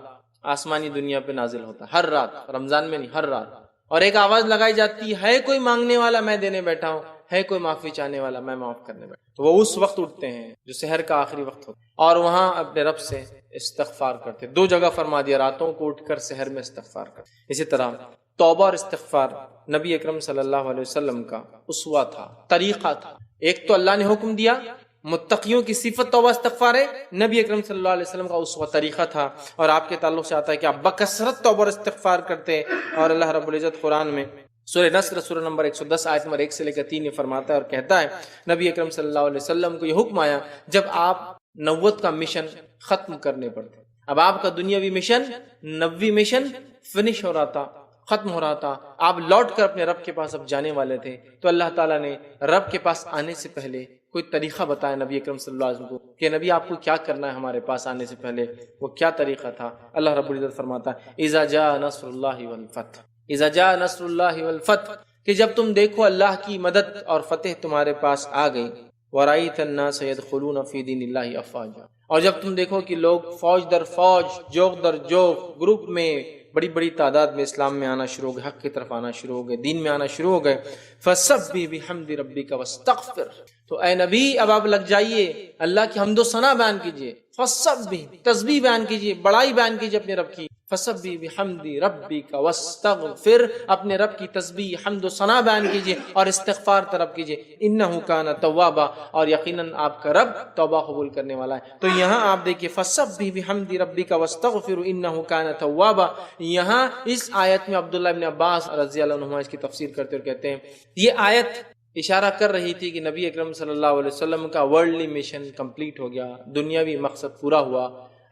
آسمانی دنیا پہ نازل ہوتا، ہر رات، رمضان میں نہیں، ہر رات. اور ایک آواز لگائی جاتی ہے کوئی مانگنے والا میں دینے بیٹھا ہوں، ہے کوئی معافی چاہنے والا میں معاف کرنے بیٹھا. تو وہ اس وقت اٹھتے ہیں جو سحر کا آخری وقت ہوتا ہے، اور وہاں اپنے رب سے استغفار کرتے. دو جگہ فرما دیا، راتوں کو اٹھ کر سحر میں استغفار کرتے. اسی طرح توبہ اور استغفار نبی اکرم صلی اللہ علیہ وسلم کا اسوہ تھا، طریقہ تھا. ایک تو اللہ نے حکم دیا، متقیوں کی صفت توبہ استغفار ہے، نبی اکرم صلی اللہ علیہ وسلم کا اسوہ طریقہ تھا. اور آپ کے تعلق سے آتا ہے کہ آپ بکثرت توبہ اور استغفار کرتے. اور اللہ رب العزت قرآن میں سورہ نصر سورہ نمبر 110 آیت نمبر 1 سے لے کر 3 یہ فرماتا ہے اور کہتا ہے، نبی اکرم صلی اللہ علیہ وسلم کو یہ حکم آیا جب آپ نبوت کا مشن ختم کرنے پڑتے. اب آپ کا دنیاوی مشن، نبوی مشن فنش ہو رہا تھا، ختم ہو رہا تھا، آپ لوٹ کر اپنے رب کے پاس اب جانے والے تھے. تو اللہ تعالیٰ نے رب کے پاس آنے سے پہلے کوئی طریقہ بتایا نبی اکرم صلی اللہ علیہ وسلم کو کہ نبی آپ کو کیا کرنا ہے ہمارے پاس آنے سے پہلے. وہ کیا طریقہ تھا؟ اللہ رب العزت فرماتا ہے اذا جاء نصر اللہ والفتح، اذا جاء نصر اللہ والفتح، کہ جب تم دیکھو اللہ کی مدد اور فتح تمہارے پاس آ گئی. ورأیت الناس يدخلون فی دین اللہ افواجا، اور جب تم دیکھو کہ لوگ فوج در فوج، جوگ در جوگ، گروپ میں بڑی بڑی تعداد میں اسلام میں آنا شروع ہو گئے، حق کی طرف آنا شروع ہو گئے، دین میں آنا شروع ہو گئے. فسبح بحمد ربک واستغفر، تو اے نبی اب آپ لگ جائیے، اللہ کی حمد و ثنا بیان کیجئے. فسبح، تسبیح بیان کیجئے، بڑائی بیان کیجئے اپنے رب کی. فسبح بحمد ربک واستغفر، اپنے رب کی تسبیح، حمد و ثنا بیان کیجئے اور استغفار طلب کیجئے. انہ کان توابا، اور یقیناً آپ کا رب توبہ قبول کرنے والا ہے. تو یہاں آپ دیکھیے فسبح بحمد ربک واستغفر انہ کان توابا. یہاں اس آیت میں عبداللہ ابن عباس رضی اللہ عنہما اس کی تفسیر کرتے اور کہتے ہیں یہ آیت اشارہ کر رہی تھی کہ نبی اکرم صلی اللہ علیہ وسلم کا ورلڈلی مشن کمپلیٹ ہو گیا، دنیاوی مقصد پورا ہوا،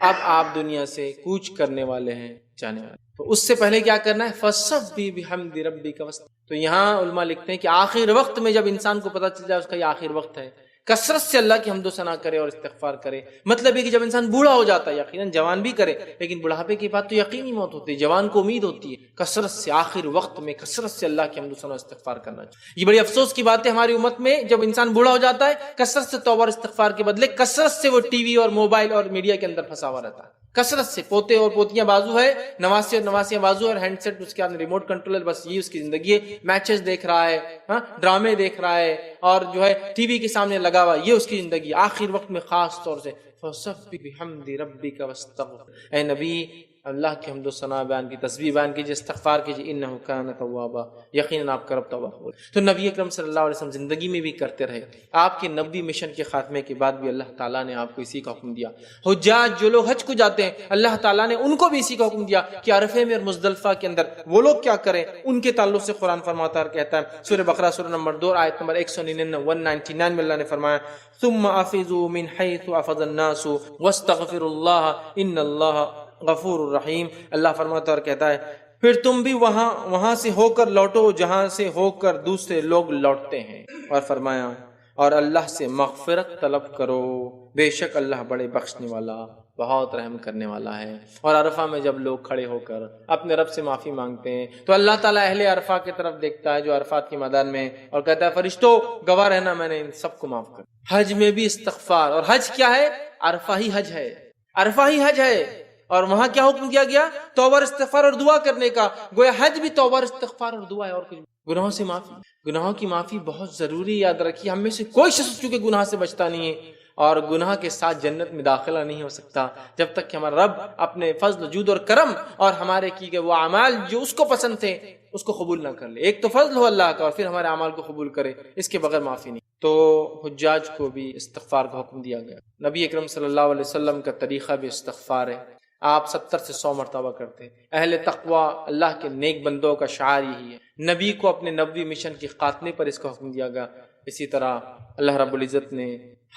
اب آپ دنیا سے کوچ کرنے والے ہیں، جانے والے. تو اس سے پہلے کیا کرنا ہے؟ فسبح بحمد ربک واستغفر. تو یہاں علماء لکھتے ہیں کہ آخر وقت میں جب انسان کو پتہ چل جائے اس کا یہ آخر وقت ہے، کثرت سے اللہ کی حمد و ثنا کرے اور استغفار کرے. مطلب ہے کہ جب انسان بوڑھا ہو جاتا ہے، یقیناً جوان بھی کرے، لیکن بڑھاپے کی بات تو یقینی موت ہوتی ہے، جوان کو امید ہوتی ہے. کثرت سے آخر وقت میں کثرت سے اللہ کی حمد و ثنا استغفار کرنا چاہیے. یہ بڑی افسوس کی بات ہے ہماری امت میں، جب انسان بوڑھا ہو جاتا ہے کثرت سے توبہ اور استغفار کے بدلے کثرت سے وہ ٹی وی اور موبائل اور میڈیا کے اندر پھنسا ہوا رہتا ہے. کثرت سے پوتے اور پوتیاں بازو ہے، نواسے اور نواسیاں بازو اور ہینڈ سیٹ اس کے اندر ریموٹ کنٹرولر، بس یہ اس کی زندگی ہے. میچز دیکھ رہا ہے، ڈرامے دیکھ رہا ہے، اور جو ہے ٹی وی کے سامنے لگا ہوا، یہ اس کی زندگی. آخر وقت میں خاص طور سے فسبح بحمد ربک واستغفر، اے نبی اللہ کی حمد و ثنا بیان کی، تسبیح بیان کیجیے، استغفار کیجیے. انہ کان توابا، یقیناً آپ کا رب توبہ قبول. تو نبی اکرم صلی اللہ علیہ وسلم زندگی میں بھی کرتے رہے. آپ کے نبوی مشن کے خاتمے کے بعد بھی اللہ تعالیٰ نے آپ کو اسی کا حکم دیا. حجاج جو لوگ حج کو جاتے ہیں، اللہ تعالیٰ نے ان کو بھی اسی کا حکم دیا کہ عرفے میں اور مزدلفہ کے اندر وہ لوگ کیا کریں. ان کے تعلق سے قرآن فرماتا ہے اور کہتا ہے سورہ بقرہ سورہ نمبر 2 آیت نمبر 199 میں اللہ نے فرمایا ثم افیضوا من حیث افض الناس واستغفروا اللہ ان اللہ غفور الرحیم. اللہ فرماتا اور کہتا ہے پھر تم بھی وہاں سے ہو کر لوٹو جہاں سے ہو کر دوسرے لوگ لوٹتے ہیں. اور فرمایا اور اللہ سے مغفرت طلب کرو، بے شک اللہ بڑے بخشنے والا بہت رحم کرنے والا ہے. اور عرفہ میں جب لوگ کھڑے ہو کر اپنے رب سے معافی مانگتے ہیں تو اللہ تعالیٰ اہل عرفہ کی طرف دیکھتا ہے جو عرفات کے میدان میں، اور کہتا ہے فرشتوں گواہ رہنا میں نے ان سب کو معاف کر. حج میں بھی استغفار، اور حج کیا ہے؟ عرفہ ہی حج ہے، عرفہ ہی حج ہے. اور وہاں کیا حکم دیا گیا؟ توبہ اور استغفار اور دعا کرنے کا. گویا حج بھی توبہ اور استغفار اور دعا ہے، اور کچھ. گناہوں سے معافی، گناہوں کی معافی بہت ضروری. یاد رکھیے ہم میں سے کوئی شخص چونکہ گناہ سے بچتا نہیں ہے اور گناہ کے ساتھ جنت میں داخلہ نہیں ہو سکتا جب تک کہ ہمارا رب اپنے فضل، جود اور کرم اور ہمارے کیے گئے وہ اعمال جو اس کو پسند تھے اس کو قبول نہ کر لے. ایک تو فضل ہو اللہ کا اور پھر ہمارے اعمال کو قبول کرے، اس کے بغیر معافی نہیں. تو حجاج کو بھی استغفار کا حکم دیا گیا. نبی اکرم صلی اللہ علیہ وسلم کا طریقہ بھی استغفار ہے. آپ 70 سے 100 مرتبہ کرتے. اہل تقوی اللہ کے نیک بندوں کا شعار یہی ہے. نبی کو اپنے نبوی مشن کے خاتمے پر اس کا حکم دیا گیا. اسی طرح اللہ رب العزت نے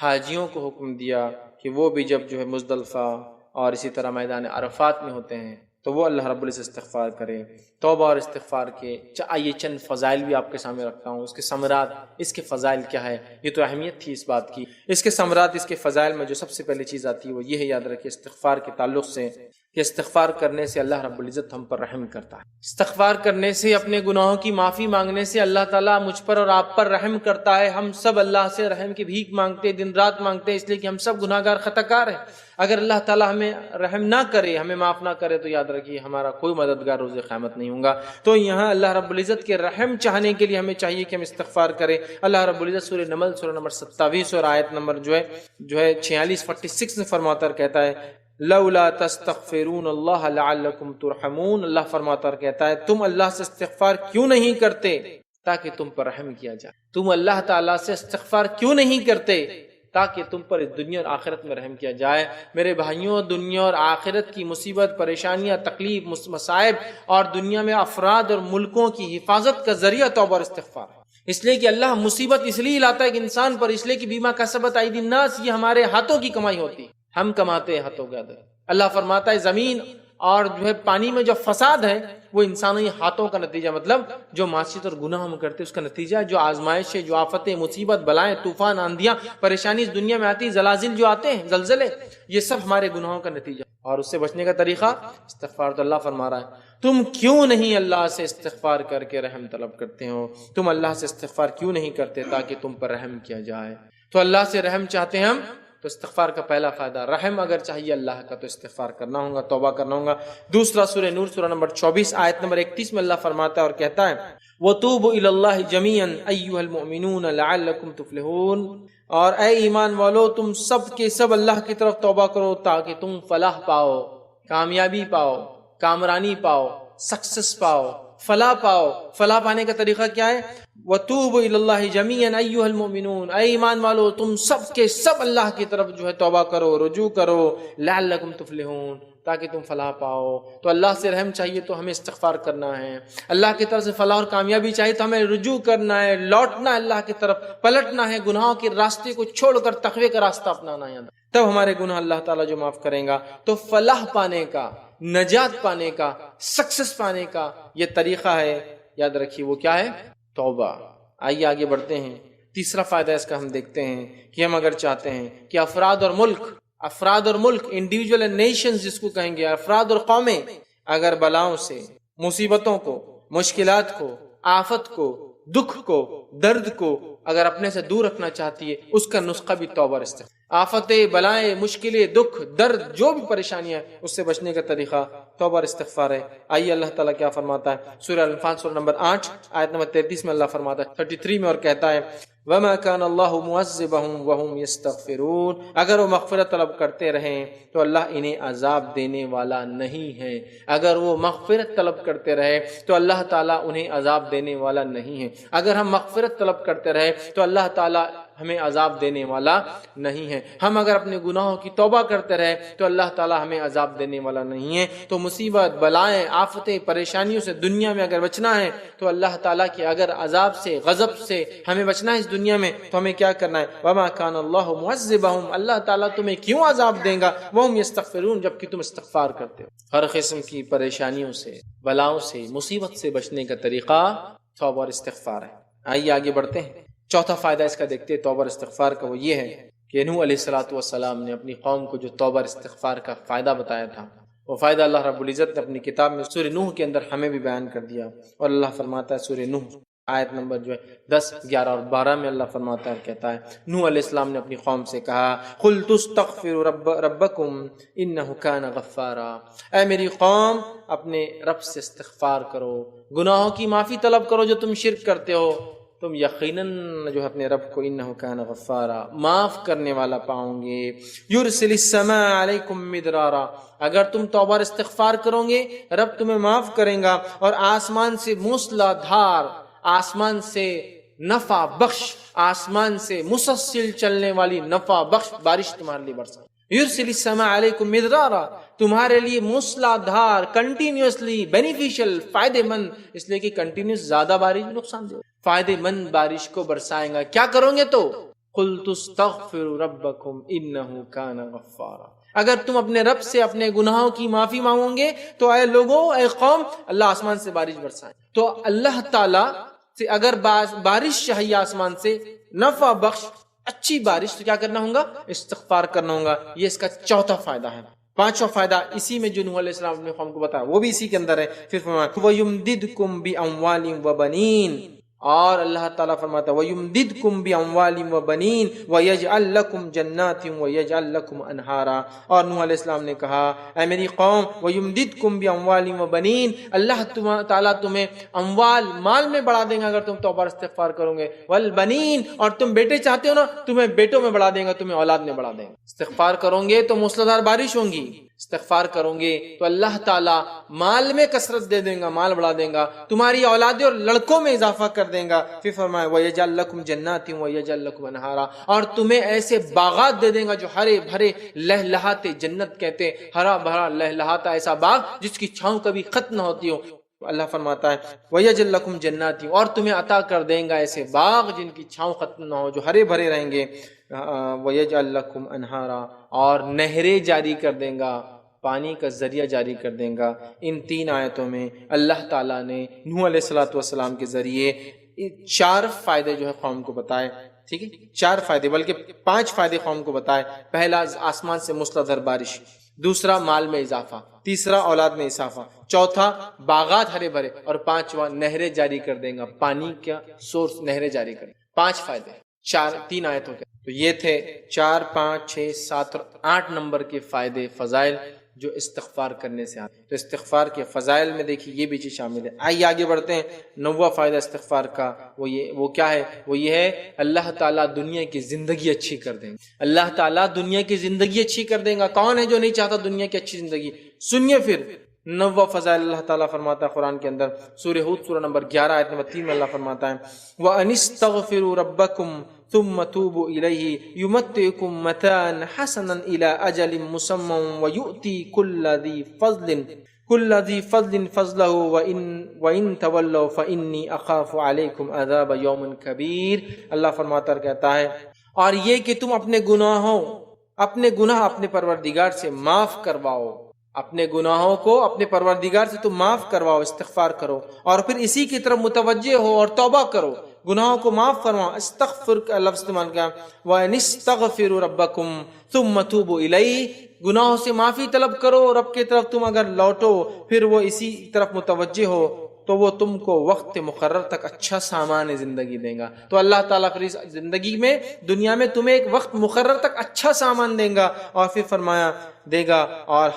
حاجیوں کو حکم دیا کہ وہ بھی جب جو ہے مزدلفہ اور اسی طرح میدان عرفات میں ہوتے ہیں تو وہ اللہ رب العزت استغفار کرے۔ توبہ اور استغفار کے آئیے چند فضائل بھی آپ کے سامنے رکھتا ہوں، اس کے ثمرات، اس کے فضائل کیا ہے، یہ تو اہمیت تھی اس بات کی۔ اس کے ثمرات، اس کے فضائل میں جو سب سے پہلی چیز آتی ہے وہ یہ ہے، یاد رکھیے استغفار کے تعلق سے، کہ استغفار کرنے سے اللہ رب العزت ہم پر رحم کرتا ہے۔ استغفار کرنے سے، اپنے گناہوں کی معافی مانگنے سے اللہ تعالیٰ مجھ پر اور آپ پر رحم کرتا ہے۔ ہم سب اللہ سے رحم کی بھیک مانگتے، دن رات مانگتے ہیں، اس لیے کہ ہم سب گناہ گار، خطا کار ہیں۔ اگر اللہ تعالیٰ ہمیں رحم نہ کرے، ہمیں معاف نہ کرے، تو یاد رکھیے ہمارا کوئی مددگار روز قیامت نہیں ہوگا۔ تو یہاں اللہ رب العزت کے رحم چاہنے کے لیے ہمیں چاہیے کہ ہم استغفار کریں۔ اللہ رب العزت سورہ نمل سورہ نمبر 27 اور آیت نمبر جو ہے 46 میں فرماتا اور کہتا ہے لولا تستغفرون اللہ لعلکم ترحمون۔ اللہ فرماتا اور کہتا ہے تم اللہ سے استغفار کیوں نہیں کرتے تاکہ تم پر رحم کیا جائے۔ تم اللہ تعالیٰ سے استغفار کیوں نہیں کرتے تاکہ تم پر اس دنیا اور آخرت میں رحم کیا جائے۔ میرے بھائیوں، دنیا اور آخرت کی مصیبت، پریشانیاں، تکلیف، مصائب اور دنیا میں افراد اور ملکوں کی حفاظت کا ذریعہ توبہ اور استغفار ہے۔ اس لیے کہ اللہ مصیبت اس لیے لاتا ہے کہ انسان پر، اس لیے کہ بیما کسبت ایدی الناس، یہ ہمارے ہاتھوں کی کمائی ہوتی، ہم کماتے ہیں ہاتھوں کے اندر۔ اللہ فرماتا ہے زمین اور پانی میں جو فساد ہے وہ انسانی ہاتھوں کا نتیجہ، مطلب جو معصیت اور گناہ ہم کرتے ہیں اس کا نتیجہ ہے۔ جو آزمائشیں، جو آفتیں، مصیبت، بلائیں، طوفان، آندھیاں، پریشانی اس دنیا میں آتی، زلازل جو آتے ہیں، زلزلے، یہ سب ہمارے گناہوں کا نتیجہ۔ اور اس سے بچنے کا طریقہ استغفار۔ تو اللہ فرما رہا ہے تم کیوں نہیں اللہ سے استغفار کر کے رحم طلب کرتے ہو؟ تم اللہ سے استغفار کیوں نہیں کرتے تاکہ تم پر رحم کیا جائے؟ تو اللہ سے رحم چاہتے ہیں ہم، تو استغفار کا پہلا فائدہ، رحم اگر چاہیے اللہ کا تو استغفار کرنا ہوگا، توبہ کرنا ہوگا۔ دوسرا سورہ نور سورہ نمبر 24 آیت نمبر 31 میں اللہ فرماتا ہے اور کہتا ہے وَتُوبُوا إِلَى اللَّهِ جَمِيعًا أَيُّهَا الْمُؤْمِنُونَ لَعَلَّكُمْ تُفْلِحُونَ۔ اور اے ایمان والو، تم سب کے سب اللہ کی طرف توبہ کرو تاکہ تم فلاح پاؤ، کامیابی پاؤ، کامرانی پاؤ، سکسس پاؤ، فلاح پاؤ۔ فلاح پانے کا طریقہ کیا ہے؟ وَتُوبُوا إِلَى اللَّهِ جَمِيعًا أَيُّهَا الْمُؤْمِنُونَ، اے ایمان والو تم سب کے سب اللہ کی طرف توبہ کرو، رجوع کرو، لعلکم تفلحون، تاکہ تم فلاح پاؤ۔ تو اللہ سے رحم چاہیے تو ہمیں استغفار کرنا ہے، اللہ کی طرف سے فلاح اور کامیابی چاہیے تو ہمیں رجوع کرنا ہے، لوٹنا ہے اللہ کی طرف، پلٹنا ہے، گناہوں کے راستے کو چھوڑ کر تقوی کا راستہ اپنانا ہے۔ تب ہمارے گناہ اللہ تعالیٰ جو معاف کریں گا۔ تو فلاح پانے کا، نجات پانے کا، سکسس پانے کا یہ طریقہ ہے، یاد رکھیے وہ کیا ہے؟ توبہ۔ آئیے آگے بڑھتے ہیں۔ تیسرا فائدہ اس کا ہم دیکھتے ہیں کہ ہم اگر چاہتے ہیں کہ افراد اور ملک انڈیویجول اینڈ نیشنز جس کو کہیں گے، افراد اور قومیں اگر بلاؤں سے، مصیبتوں کو، مشکلات کو، آفت کو، دکھ کو، درد کو اگر اپنے سے دور رکھنا چاہتی ہے، اس کا نسخہ بھی توبہ اور استغفار۔ آفتیں، بلائیں، مشکلیں، دکھ، درد، جو بھی پریشانیاں ہیں اس سے بچنے کا طریقہ توبہ اور استغفار ہے۔ آئیے اللہ تعالیٰ کیا فرماتا ہے سورہ الانفال سورہ نمبر 8 آیت نمبر 33 میں اللہ فرماتا ہے 33 میں اور کہتا ہے وَمَا كَانَ اللَّهُ مُعَذِّبَهُمْ وَهُمْ يَسْتَغْفِرُونَ۔ اگر وہ مغفرت طلب کرتے رہیں تو اللہ انہیں عذاب دینے والا نہیں ہے۔ اگر وہ مغفرت طلب کرتے رہے تو اللہ تعالیٰ انہیں عذاب دینے والا نہیں ہے۔ اگر ہم مغفرت طلب کرتے رہے تو اللہ تعالیٰ ہمیں عذاب دینے والا نہیں ہے۔ ہم اگر اپنے گناہوں کی توبہ کرتے رہے تو اللہ تعالیٰ ہمیں عذاب دینے والا نہیں ہے۔ تو مصیبت، بلائیں، آفتیں، پریشانیوں سے دنیا میں اگر بچنا ہے تو اللہ تعالیٰ کے اگر عذاب سے، غضب سے ہمیں بچنا ہے اس دنیا میں تو ہمیں کیا کرنا ہے؟ وَمَا كَانَ اللَّهُ مُعَذِّبَهُمْ، اللہ تعالیٰ تمہیں کیوں عذاب دیں گا؟ وَهُمْ يَسْتَغْفِرُونَ، جبکہ تم استغفار کرتے ہو۔ ہر قسم کی پریشانیوں سے، بلاؤں سے، مصیبت سے بچنے کا طریقہ توبہ اور استغفار ہے۔ آئیے آگے بڑھتے ہیں۔ چوتھا فائدہ اس کا دیکھتے ہیں توبہ اور استغفار کا، وہ یہ ہے کہ نوح علیہ السلام نے اپنی قوم کو جو توبہ اور استغفار کا فائدہ بتایا تھا، وہ فائدہ اللہ رب العزت نے اپنی کتاب میں سورہ نوح کے اندر ہمیں بھی بیان کر دیا۔ اور اللہ فرماتا ہے سورہ نوح آیت نمبر 10، 11 اور 12 میں اللہ فرماتا ہے، کہتا ہے نوح علیہ السلام نے اپنی قوم سے کہا قُلْ تُسْتَغْفِرُوا رَبَّكُمْ إِنَّهُ كَانَ غَفَّارًا، اے میری قوم اپنے رب سے استغفار کرو، گناہوں کی معافی طلب کرو جو تم شرک کرتے ہو، تم یقیناً جو ہے اپنے رب کو انہ کان غفارا، معاف کرنے والا پاؤں گے۔ یرسل السماء علیکم مدرارا، اگر تم توبہ اور استغفار کرو گے رب تمہیں معاف کرے گا اور آسمان سے موسلا دھار، آسمان سے نفع بخش، آسمان سے مسلسل چلنے والی نفع بخش بارش تمہارے لیے برسائے۔ یرسل السماء علیکم مدرارا، تمہارے لیے موسلا دھار، کنٹینیوسلی بینیفیشل، فائدے مند، اس لیے کہ کنٹینیوس زیادہ بارش بھی نقصان دے، فائدے مند بارش کو برسائیں گا۔ کیا کرو گے تو قُلْ تُسْتَغْفِرُوا رَبَّكُمْ إِنَّهُ كَانَ غَفَّارًا، اگر تم اپنے رب سے اپنے گناہوں کی معافی مانگو گے تو اے لوگوں، اے قوم، اللہ آسمان سے بارش برسائیں. تو اللہ تعالیٰ سے اگر بارش چاہیے آسمان سے، نفع بخش اچھی بارش، تو کیا کرنا ہوگا؟ استغفار کرنا ہوگا. یہ اس کا چوتھا فائدہ ہے. پانچواں فائدہ اسی میں جو نوح علیہ السلام اپنے قوم کو بتایا وہ بھی اسی کے اندر ہے. پھر فرمایا وَيُمْدِدْكُمْ بِأَمْوَالٍ وَبَنِينَ، اور اللہ تعالیٰ فرماتا ہے وَيُمْدِدْكُمْ بِأَمْوَالٍ وَبَنِينَ وَيَجْعَلْ لَكُمْ جَنَّاتٍ وَيَجْعَلْ لَكُمْ أَنْهَارًا. اور نوح علیہ السلام نے کہا اے میری قوم وَيُمْدِدْكُمْ بِأَمْوَالٍ وَبَنِينَ، اللہ تعالیٰ تمہیں اموال، مال میں بڑھا دیں گا اگر تم توبہ استغفار کرو گے. وَالْبَنِينَ، اور تم بیٹے چاہتے ہو نا، تمہیں بیٹوں میں بڑھا دیں گا، تمہیں اولاد میں بڑھا دیں گا. استغفار کرو گے تو موسلادھار بارش ہوں گی، استغفار کرو گے تو اللہ تعالیٰ مال میں کثرت دے دیں گا، مال بڑھا دیں گا، تمہاری اولادیں اور لڑکوں میں اضافہ کر دیں گا. پھر فرمایا وَيَجْعَلْ لَكُمْ جَنَّاتٍ وَيَجْعَلْ لَكُمْ أَنْهَارًا، اور تمہیں ایسے باغات دے دیں گا جو ہرے بھرے لہلہاتے، جنت کہتے ہیں ہرا بھرا لہلہاتا ایسا باغ جس کی چھاؤں کبھی ختم نہ ہوتی ہو. اللہ فرماتا ہے وَيَجْعَلْ لَكُمْ جَنَّاتٍ، اور تمہیں عطا کر دیں گا ایسے باغ جن کی چھاؤں ختم نہ ہو، جو ہرے بھرے رہیں گے. وَيَجْعَلْ لَكُمْ أَنْهَارًا، اور نہریں جاری کر دیں گا، پانی کا ذریعہ جاری کر دیں گا. ان تین آیتوں میں اللہ تعالیٰ نے نوح علیہ السلام کے ذریعے 4 فائدے جو ہے قوم کو بتائے. ٹھیک ہے، 4 فائدے، بلکہ 5 فائدے قوم کو بتائے. پہلا آسمان سے موسلادھار بارش، دوسرا مال میں اضافہ، تیسرا اولاد میں اضافہ، چوتھا باغات ہرے بھرے، اور پانچواں نہریں جاری کر دیں گا، پانی کا سورس نہریں جاری کر دیں گا. 5 فائدے 3 آیتوں کے. تو یہ تھے 4، 5، 6، 7 اور 8 نمبر کے فائدے، فضائل جو استغفار کرنے سے آتے ہیں. تو استغفار کے فضائل میں دیکھیے یہ بھی چیز شامل ہے. آئیے آگے بڑھتے ہیں. 9واں فائدہ استغفار کا وہ کیا ہے؟ وہ یہ ہے اللہ تعالیٰ دنیا کی زندگی اچھی کر دیں گے. اللہ تعالیٰ دنیا کی زندگی اچھی کر دیں گا. کون ہے جو نہیں چاہتا دنیا کی اچھی زندگی؟ سنیے پھر 9واں فضائل اللہ تعالیٰ فرماتا ہے قرآن کے اندر، سورہ ہود سورہ نمبر 11 آیت نمبر 3 میں اللہ فرماتا ہے وَأَنِ اسْتَغْفِرُوا رَبَّكُمْ ثُمَّ تُوبُوا إِلَيْهِ يُمَتِّعْكُمْ مَتَاعًا حَسَنًا إِلَىٰ أَجَلٍ مُّسَمًّى وَيُؤْتِي كُلَّ ذِي فَضْلٍ فَضْلَهُ وَإِن تَوَلَّوْا فَإِنِّي أَخَافُ عَلَيْكُمْ عَذَابَ يَوْمٍ كَبِيرٍ. اللہ فرماتا کہتا ہے اور یہ کہ تم اپنے گناہ اپنے پروردگار سے معاف کرواؤ، اپنے گناہوں کو اپنے پروردگار سے تم معاف کرواؤ، استغفار کرو، اور پھر اسی کی طرف متوجہ ہو اور توبہ کرو، گناہوں کو معاف فرماؤ. استغفر کا لفظ استعمال کیا، وَأَنِ اسْتَغْفِرُوا رَبَّكُمْ ثُمَّ تُوبُوا إِلَيْهِ، گناہوں سے معافی طلب کرو، رب کی طرف تم اگر لوٹو، پھر وہ اسی طرف متوجہ ہو تو وہ تم کو وقت مقرر تک اچھا سامان زندگی دیں گا. تو اللہ تعالیٰ پھر اس زندگی میں، دنیا میں تمہیں ایک وقت مقرر تک اچھا سامان دیں گا، اور پھر فرمایا دے گا، اور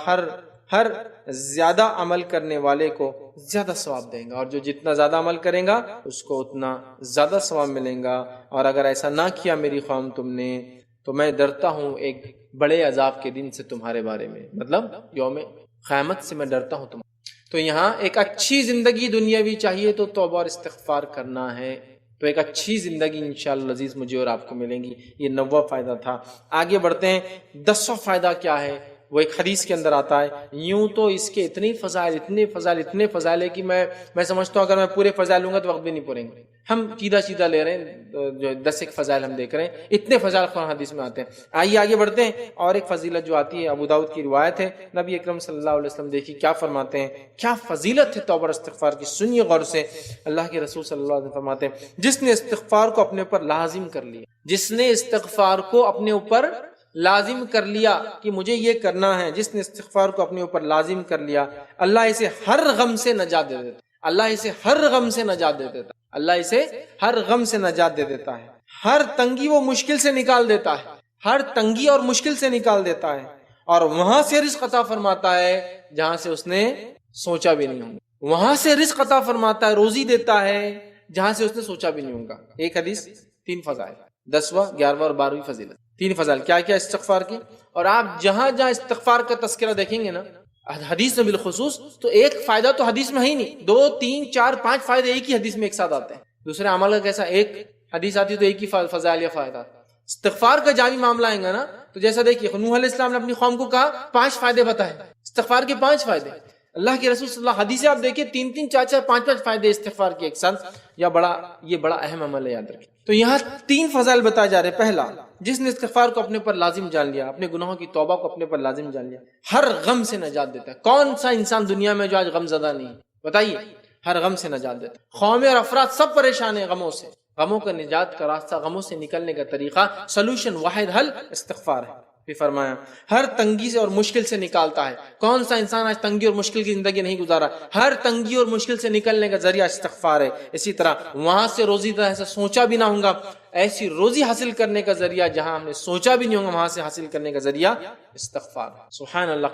ہر زیادہ عمل کرنے والے کو زیادہ ثواب دیں گا، اور جو جتنا زیادہ عمل کریں گا اس کو اتنا زیادہ ثواب ملیں گا. اور اگر ایسا نہ کیا میری قوم تم نے، تو میں ڈرتا ہوں ایک بڑے عذاب کے دن سے تمہارے بارے میں، مطلب یوم قیامت سے میں ڈرتا ہوں تم. تو یہاں ایک اچھی زندگی دنیاوی چاہیے تو توبہ اور استغفار کرنا ہے. تو ایک اچھی زندگی انشاءاللہ عزیز مجھے اور آپ کو ملیں گی. یہ 9واں فائدہ تھا. آگے بڑھتے ہیں. 10واں فائدہ کیا ہے؟ وہ ایک حدیث کے اندر آتا ہے. یوں تو اس کے اتنے فضائل ہے کہ میں سمجھتا ہوں اگر میں پورے فضائل لوں گا تو وقت بھی نہیں پوریں گے. ہم سیدھا لے رہے ہیں، جو 10 ایک فضائل ہم دیکھ رہے ہیں، اتنے فضائل قرآن حدیث میں آتے ہیں. آئیے آگے بڑھتے ہیں. اور ایک فضیلت جو آتی ہے، ابو داؤد کی روایت ہے، نبی اکرم صلی اللہ علیہ وسلم دیکھیے کیا فرماتے ہیں، کیا فضیلت ہے توبہ اور استغفار کی. سنیے غور سے. اللہ کے رسول صلی اللہ علیہ وسلم فرماتے ہیں جس نے استغفار کو اپنے اوپر لازم کر لیا، جس نے استغفار کو اپنے اوپر لازم کر لیا کہ مجھے یہ کرنا ہے، جس نے استغفار کو اپنے اوپر لازم کر لیا، اللہ اسے ہر غم سے نجات دے دیتا. اللہ اسے ہر غم سے نجات دے دیتا. اللہ اسے ہر غم سے نجات دے دیتا ہے. ہر تنگی وہ مشکل سے نکال دیتا ہے. ہر تنگی اور مشکل سے نکال دیتا ہے، اور وہاں سے رزق عطا فرماتا ہے جہاں سے اس نے سوچا بھی نہیں ہوگا. وہاں سے رزق عطا فرماتا ہے، روزی دیتا ہے جہاں سے اس نے سوچا بھی نہیں ہوگا. ایک حدیث 3 فضائل، 10واں 11واں اور 12ویں فضیلت. 3 فضائل کیا استغفار کی. اور آپ جہاں استغفار کا تذکرہ دیکھیں گے نا حدیث میں بالخصوص، تو ایک فائدہ تو حدیث میں ہی نہیں، 2، 3، 4، 5 فائدے ایک ہی حدیث میں ایک ساتھ آتے ہیں. دوسرے عمل کا کیسا، ایک حدیث آتی تو ایک ہی فضائل یا فائدہ. استغفار کا جامع معاملہ آئے گا نا، تو جیسا دیکھیے نوح علیہ السلام نے اپنی قوم کو کہا 5 فائدے بتائے، استغفار کے 5 فائدے. اللہ کے رسول صلی اللہ حدیث آپ دیکھیں 3، 4، 5 فائدے استغفار کے ایک ساتھ. یہ بڑا اہم عمل ہے، یاد رکھیں. تو یہاں 3 فضائل بتائے جا رہے. پہلا جس نے استغفار کو اپنے پر لازم جان لیا، اپنے گناہوں کی توبہ کو اپنے پر لازم جان لیا، ہر غم سے نجات دیتا ہے۔ کون سا انسان دنیا میں جو آج غم زدہ نہیں؟ بتائیے، ہر غم سے نجات دیتا ہے۔ قومیں اور افراد سب پریشان ہیں غموں سے، غموں کا نجات کا راستہ، غموں سے نکلنے کا طریقہ، سلوشن، واحد حل استغفار ہے۔ پھر فرمایا ہر تنگی سے اور مشکل سے نکالتا ہے۔ کون سا انسان آج تنگی اور مشکل کی زندگی نہیں گزارا؟ ہر تنگی اور مشکل سے نکلنے کا ذریعہ استغفار ہے۔ اسی طرح وہاں سے روزی طرح سے سوچا بھی نہ ہوگا، ایسی روزی حاصل کرنے کا ذریعہ جہاں ہم نے سوچا بھی نہیں ہوگا، وہاں سے حاصل کرنے کا ذریعہ استغفار۔ سبحان اللہ،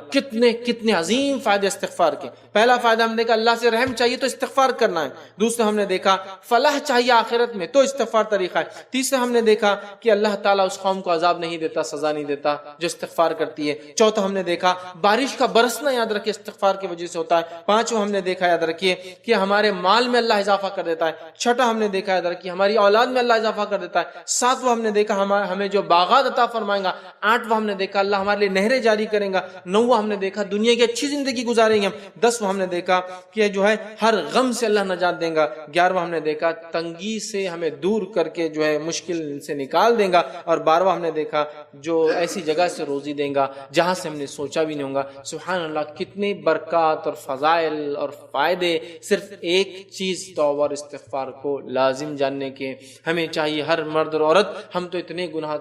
کتنے عظیم فائدے استغفار کے۔ پہلا فائدہ ہم نے دیکھا اللہ سے رحم چاہیے تو استغفار کرنا ہے۔ دوسرا ہم نے دیکھا فلاح چاہیے آخرت میں تو استغفار طریقہ ہے۔ تیسرا ہم نے دیکھا کہ اللہ تعالیٰ اس قوم کو عذاب نہیں دیتا، سزا نہیں دیتا جو استغفار کرتی ہے۔ چوتھا ہم نے دیکھا بارش کا برسنا یاد رکھیے استغفار کی وجہ سے ہوتا ہے۔ پانچواں ہم نے دیکھا یاد رکھیے کہ ہمارے مال میں اللہ اضافہ کر دیتا ہے۔ چھٹا ہم نے دیکھا یاد رکھیے ہماری اولاد میں اللہ اضافہ کر دیتا ہے۔ ساتواں ہم نے دیکھا ہمیں جو باغات عطا فرمائیں گا۔ آٹھواں ہم نے دیکھا اللہ ہمارے لیے نہریں جاری کریں گا۔ نواں ہم نے دیکھا دنیا کی اچھی زندگی گزاریں گے ہم۔ دسواں ہم نے دیکھا کہ جو ہے ہر غم سے اللہ نجات دیں گا۔ گیارہواں ہم نے دیکھا تنگی سے ہمیں دور کر کے جو ہے مشکل سے نکال دیں گا۔ اور بارہواں ہم نے دیکھا جو ایسی جگہ سے روزی دیں گا جہاں سے ہم نے سوچا بھی نہیں ہوگا۔ سبحان اللہ، کتنے برکات اور فضائل اور فائدے صرف ایک چیز توبہ اور استغفار کو لازم جاننے کے۔ ہمیں چاہیے ہر مرد اور عورت، ہم تو اتنے گناہ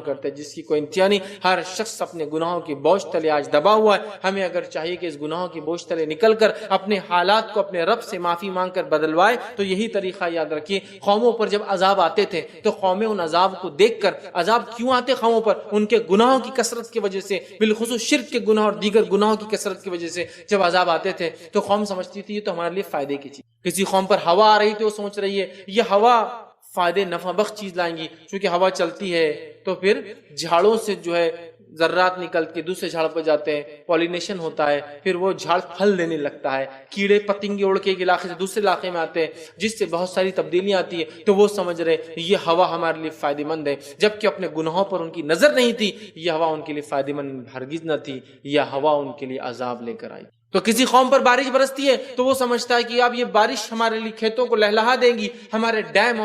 کرتے جس کی کوئی انتہا نہیں۔ ہر شخص اپنے گناہوں کی بوجھ تلے آج دبا ہوا ہے۔ ہمیں اگر چاہیے کہ اس گناہوں کی بوجھ تلے نکل کر اپنے حالات کو اپنے رب سے معافی مانگ کر بدلوائے تو یہی طریقہ یاد رکھیے۔ قوموں پر جب عذاب آتے تھے تو قومیں ان عذاب کو دیکھ کر، عذاب کیوں آتے قوموں پر؟ ان کے گناہوں کی کثرت کی وجہ سے، بالخصوص شرک کے گناہ اور دیگر گناہوں کی کثرت کی وجہ سے جب عذاب آتے تھے تو قوم سمجھتی تھی یہ تو ہمارے لیے فائدے کی چیز۔ کسی قوم پر ہوا آ رہی تھی، وہ سوچ رہی ہے یہ ہوا فائدے نفع بخش چیز لائیں گی، چونکہ ہوا چلتی ہے تو پھر جھاڑوں سے جو ہے ذرات نکل کے دوسرے جھاڑ پر جاتے ہیں، پولینیشن ہوتا ہے، پھر وہ جھاڑ پھل دینے لگتا ہے، کیڑے پتنگے اڑ کے ایک علاقے سے دوسرے علاقے میں آتے ہیں جس سے بہت ساری تبدیلیاں آتی ہیں، تو وہ سمجھ رہے یہ ہوا ہمارے لیے فائدہ مند ہے، جبکہ اپنے گناہوں پر ان کی نظر نہیں تھی۔ یہ ہوا ان کے لیے فائدہ مند ہرگز نہ تھی، یہ ہوا ان کے لیے عذاب لے کر آئی۔ تو کسی قوم پر بارش برستی ہے تو وہ سمجھتا ہے کہ اب یہ بارش ہمارے لیے کھیتوں کو لہلہا دیں گی، ہمارے ڈیم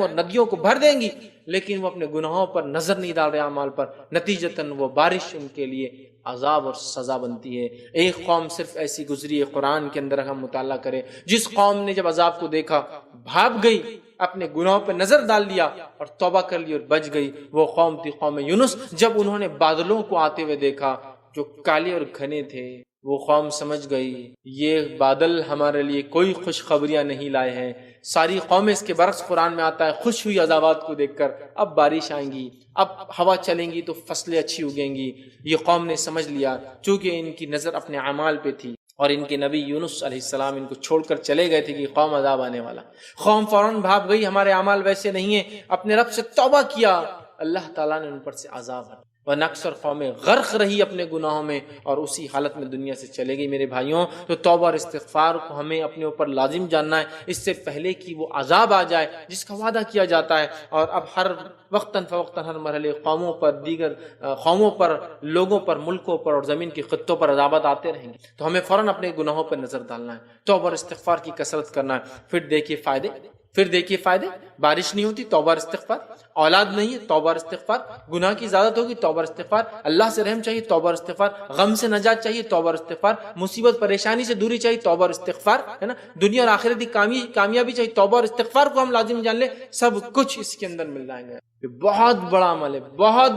اور ندیوں کو بھر دیں گی، لیکن وہ اپنے گناہوں پر نظر نہیں ڈال رہے اعمال پر، نتیجتاً وہ بارش ان کے لیے عذاب اور سزا بنتی ہے۔ ایک قوم صرف ایسی گزری ہے قرآن کے اندر ہم مطالعہ کریں، جس قوم نے جب عذاب کو دیکھا بھاگ گئی، اپنے گناہوں پر نظر ڈال لیا اور توبہ کر لی اور بچ گئی، وہ قوم تھی قوم یونس۔ جب انہوں نے بادلوں کو آتے ہوئے دیکھا جو کالے اور گھنے تھے، وہ قوم سمجھ گئی یہ بادل ہمارے لیے کوئی خوشخبریاں نہیں لائے ہیں۔ ساری قومیں اس کے برعکس قرآن میں آتا ہے خوش ہوئی عذابات کو دیکھ کر، اب بارش آئیں گی، اب ہوا چلیں گی تو فصلیں اچھی اگیں گی۔ یہ قوم نے سمجھ لیا، چونکہ ان کی نظر اپنے اعمال پہ تھی اور ان کے نبی یونس علیہ السلام ان کو چھوڑ کر چلے گئے تھے کہ قوم عذاب آنے والا۔ قوم فوراً بھاگ گئی، ہمارے اعمال ویسے نہیں ہیں، اپنے رب سے توبہ کیا، اللہ تعالیٰ نے ان پر سے عذاب ہٹا، ورنہ اکثر قومیں غرق رہی اپنے گناہوں میں اور اسی حالت میں دنیا سے چلے گئی۔ میرے بھائیوں، تو توبہ اور استغفار کو ہمیں اپنے اوپر لازم جاننا ہے، اس سے پہلے کہ وہ عذاب آ جائے جس کا وعدہ کیا جاتا ہے۔ اور اب ہر وقتاً فوقتاً ہر مرحلے قوموں پر، دیگر قوموں پر، لوگوں پر، ملکوں پر اور زمین کے خطوں پر عذابات آتے رہیں گے، تو ہمیں فوراً اپنے گناہوں پر نظر ڈالنا ہے، توبہ اور استغفار کی کثرت کرنا ہے۔ پھر دیکھیے فائدے، بارش نہیں ہوتی توبہ اور استغفار، اولاد نہیں ہے توبہ اور استغفار، گناہ کی زیادت ہوگی توبہ اور استغفار، اللہ سے رحم چاہیے توبہ اور استغفار، غم سے نجات چاہیے توبہ اور استغفار، مصیبت پریشانی سے دوری چاہیے توبہ اور استغفار، ہے نا، دنیا اور آخرت کی کامیابی چاہیے توبہ اور استغفار کو ہم لازم جان لیں، سب کچھ اس کے اندر مل جائیں گے۔ یہ بہت بڑا عمل ہے، بہت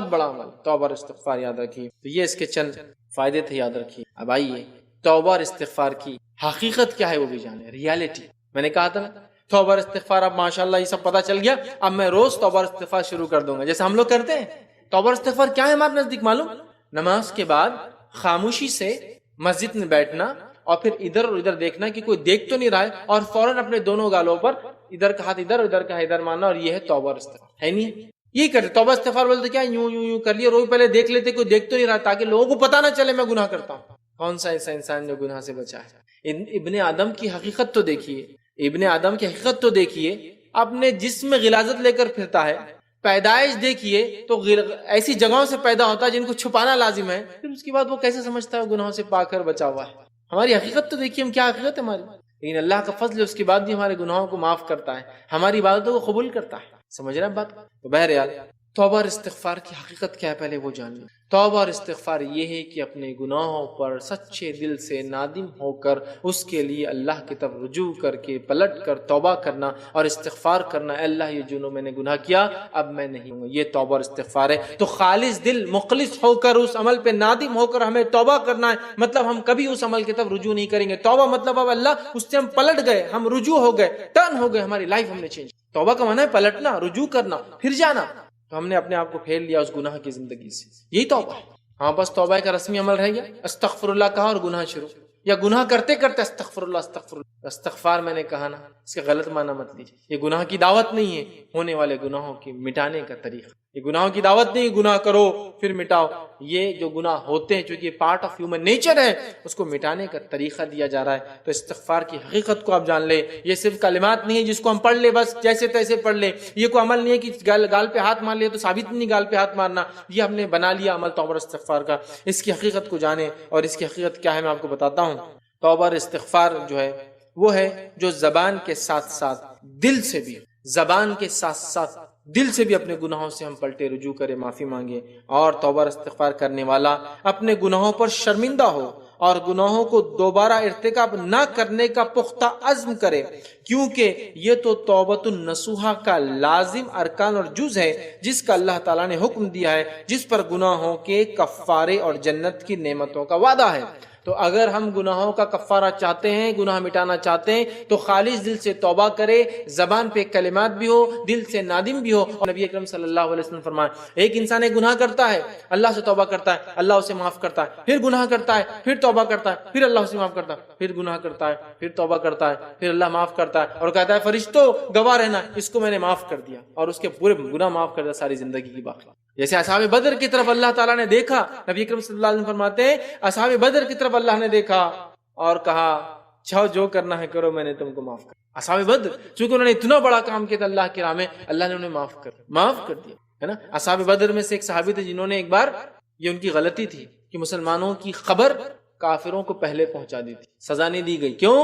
بڑا عمل توبہ اور استغفار، یاد رکھیے۔ تو یہ اس کے چند فائدے تھے، یاد رکھیے۔ اب آئیے توبہ اور استغفار کی حقیقت کیا ہے وہ بھی جانے، ریالٹی۔ میں نے کہا تھا نا توبہ اور استغفار، اب ماشاءاللہ یہ سب پتہ چل گیا، اب میں روز توبہ اور استغفار شروع کر دوں گا جیسے ہم لوگ کرتے ہیں۔ توبہ اور استغفار کیا ہے ہمارے نزدیک معلوم؟ نماز کے بعد خاموشی سے مسجد میں بیٹھنا اور پھر ادھر اور ادھر دیکھنا کہ کوئی دیکھ تو نہیں رہا ہے، اور فوراً اپنے دونوں گالوں پر ادھر کا ہاتھ ادھر، ادھر کا ادھر ماننا، اور یہ ہے توبہ اور استغفار، ہے نہیں؟ یہ کرتے توبہ استغفار بولتے کیا یوں کر لیا، روز پہلے دیکھ لیتے کوئی دیکھ تو نہیں رہا تاکہ لوگوں کو پتہ نہ چلے میں گناہ کرتا ہوں۔ کون سا ایسا انسان جو گناہ سے بچا ہے؟ ابن آدم کی حقیقت تو دیکھیے، اپنے جسم میں غلاظت لے کر پھرتا ہے، پیدائش دیکھیے تو ایسی جگہوں سے پیدا ہوتا ہے جن کو چھپانا لازم ہے، پھر اس کے بعد وہ کیسے سمجھتا ہے گناہوں سے پاک کر بچا ہوا ہے؟ ہماری حقیقت تو دیکھیے، ہم کیا حقیقت ہے ہماری۔ لیکن اللہ کا فضل ہے اس کے بعد بھی ہمارے گناہوں کو معاف کرتا ہے، ہماری عبادتوں کو قبول کرتا ہے. سمجھ رہے ہیں بات؟ تو بہرحال توبہ اور استغفار کی حقیقت کیا ہے پہلے وہ جان لیں. توبہ اور استغفار یہ ہے کہ اپنے گناہوں پر سچے دل سے نادم ہو کر اس کے لیے اللہ کی طرف رجوع کر کے پلٹ کر توبہ کرنا اور استغفار کرنا. اے اللہ یہ جو میں نے گناہ کیا اب میں نہیں ہوں. یہ توبہ اور استغفار ہے. تو خالص دل مخلص ہو کر اس عمل پہ نادم ہو کر ہمیں توبہ کرنا ہے. مطلب ہم کبھی اس عمل کی طرف رجوع نہیں کریں گے. توبہ مطلب اب اللہ اس سے ہم پلٹ گئے، ہم رجوع ہو گئے، ٹرن ہو گئے، ہماری لائف ہم نے چینج. توبہ کا معنی ہے پلٹنا، رجوع کرنا، پھر جانا. تو ہم نے اپنے آپ کو پھیر لیا اس گناہ کی زندگی سے. یہی توبہ ہے. ہاں بس توبہ کا رسمی عمل رہ گیا، استغفر اللہ کہا اور گناہ شروع، یا گناہ کرتے کرتے استغفر اللہ استغفر اللہ. استغفار میں نے کہا نا، اس کا غلط معنی مت لیجیے. یہ گناہ کی دعوت نہیں ہے، ہونے والے گناہوں کی مٹانے کا طریقہ. یہ گناہوں کی دعوت نہیں، گناہ کرو پھر مٹاؤ. یہ جو گناہ ہوتے ہیں چونکہ یہ پارٹ آف ہیومن نیچر ہے، اس کو مٹانے کا طریقہ دیا جا رہا ہے. تو استغفار کی حقیقت کو آپ جان لیں. یہ صرف کلمات نہیں ہے جس کو ہم پڑھ لیں بس جیسے تیسے پڑھ لیں. یہ کوئی عمل نہیں ہے کہ گال پہ ہاتھ مار لیا تو ثابت نہیں گال پہ ہاتھ مارنا. یہ ہم نے بنا لیا عمل توبہ اور استغفار کا. اس کی حقیقت کو جانیں، اور اس کی حقیقت کیا ہے میں آپ کو بتاتا ہوں. توبہ اور استغفار جو ہے وہ ہے جو زبان کے ساتھ ساتھ دل سے بھی، زبان کے ساتھ ساتھ دل سے بھی اپنے گناہوں سے ہم پلٹے، رجوع کرے، معافی مانگے. اور توبہ اور استغفار کرنے والا اپنے گناہوں پر شرمندہ ہو اور گناہوں کو دوبارہ ارتکاب نہ کرنے کا پختہ عزم کرے، کیونکہ یہ تو توبۃ النصوحہ کا لازم ارکان اور جز ہے جس کا اللہ تعالیٰ نے حکم دیا ہے، جس پر گناہوں کے کفارے اور جنت کی نعمتوں کا وعدہ ہے. تو اگر ہم گناہوں کا کفارہ چاہتے ہیں، گناہ مٹانا چاہتے ہیں، تو خالص دل سے توبہ کرے، زبان پہ کلمات بھی ہو، دل سے نادم بھی ہو. اور نبی اکرم صلی اللہ علیہ وسلم فرمائے ایک انسان ایک گناہ کرتا ہے، اللہ سے توبہ کرتا ہے، اللہ اسے معاف کرتا ہے، پھر گناہ کرتا ہے، پھر توبہ کرتا ہے، پھر اللہ اسے معاف کرتا ہے، پھر گناہ کرتا ہے، پھر توبہ کرتا ہے، پھر اللہ معاف کرتا ہے اور کہتا ہے فرشتوں گواہ رہنا اس کو میں نے معاف کر دیا، اور اس کے پورے گناہ معاف کر دیا ساری زندگی کی باقی. جیسے اصحاب بدر کی طرف اللہ تعالیٰ نے دیکھا، نبی اکرم صلی اللہ علیہ وسلم فرماتے ہیں اصحاب بدر کی طرف اللہ نے دیکھا اور کہا چاہو جو کرنا ہے کرو، میں نے تم کو معاف کر. اصحاب بدر چونکہ انہوں نے اتنا بڑا کام کیا تھا اللہ کی راہ میں، اللہ نے انہیں معاف کر دیا ہے نا. اصحاب بدر میں سے ایک صحابی تھے جنہوں نے ایک بار، یہ ان کی غلطی تھی کہ مسلمانوں کی خبر کافروں کو پہلے پہنچا دی تھی، سزا نہیں دی گئی. کیوں؟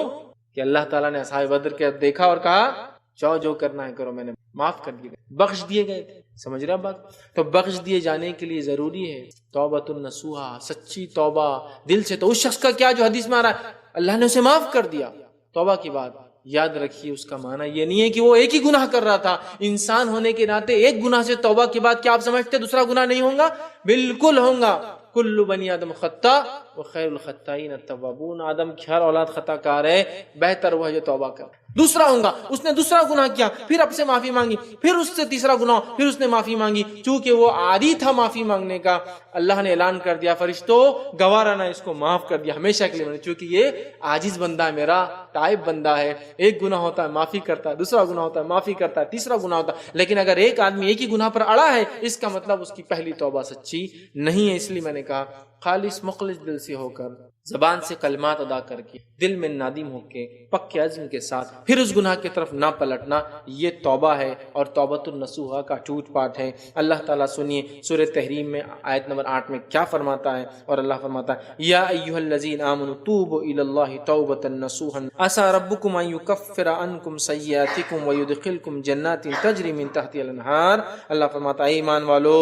کہ اللہ تعالیٰ نے اصحاب بدر کے دیکھا اور کہا چاہو جو کرنا ہے کرو، میں نے معاف کر دیے گئے، بخش دیے گئے تھے. سمجھ رہا بات؟ تو بخش دیے جانے کے لیے ضروری ہے توبۃ النصوحہ، سچی توبہ دل سے. تو اس شخص کا کیا جو حدیث میں آ رہا ہے اللہ نے اسے معاف کر دیا توبہ کی بات، یاد رکھیے اس کا معنی یہ نہیں ہے کہ وہ ایک ہی گناہ کر رہا تھا. انسان ہونے کے ناطے ایک گناہ سے توبہ کے بعد کیا آپ سمجھتے دوسرا گناہ نہیں ہوگا؟ بالکل ہوگا. کل بنی آدم خطا وخیر الخطائین التوابون. آدم کی ہر اولاد خطا کار ہے، بہتر وہ ہے جو توبہ کر. دوسرا ہوگا اس نے دوسرا گناہ کیا، پھر اب سے معافی مانگی، پھر اس سے تیسرا گناہ، پھر اس نے معافی مانگی. چونکہ وہ عادی تھا معافی مانگنے کا، اللہ نے اعلان کر دیا فرشتوں گواہ رہنا اس کو معاف کر دیا ہمیشہ کے لیے. چونکہ یہ عاجز بندہ ہے، میرا تائب بندہ ہے، ایک گناہ ہوتا ہے معافی کرتا ہے، دوسرا گناہ ہوتا ہے معافی کرتا ہے، تیسرا گناہ ہوتا ہے. لیکن اگر ایک آدمی ایک ہی گناہ پر اڑا ہے اس کا مطلب اس کی پہلی توبہ سچی نہیں ہے. اس لیے میں نے کہا خالص مخلص دل سے ہو کر، زبان سے کلمات ادا کر کے، دل میں نادم ہو کے، پکے عزم کے ساتھ پھر اس گناہ کی طرف نہ پلٹنا، یہ توبہ ہے اور توبۃ النصوحہ کا ٹوٹ پارٹ ہے. اللہ تعالیٰ سنیے سورہ تحریم میں آیت نمبر 8 میں کیا فرماتا ہے. اور اللہ فرماتا ہے یا ایھا الذین آمنوا توبوا الی اللہ توبۃ نصوحا عسى ربکم ان یکفر عنکم سیئاتکم ویدخلکم جنات تجری من تحتها الانہار. اللہ فرماتا ہے ایمان والو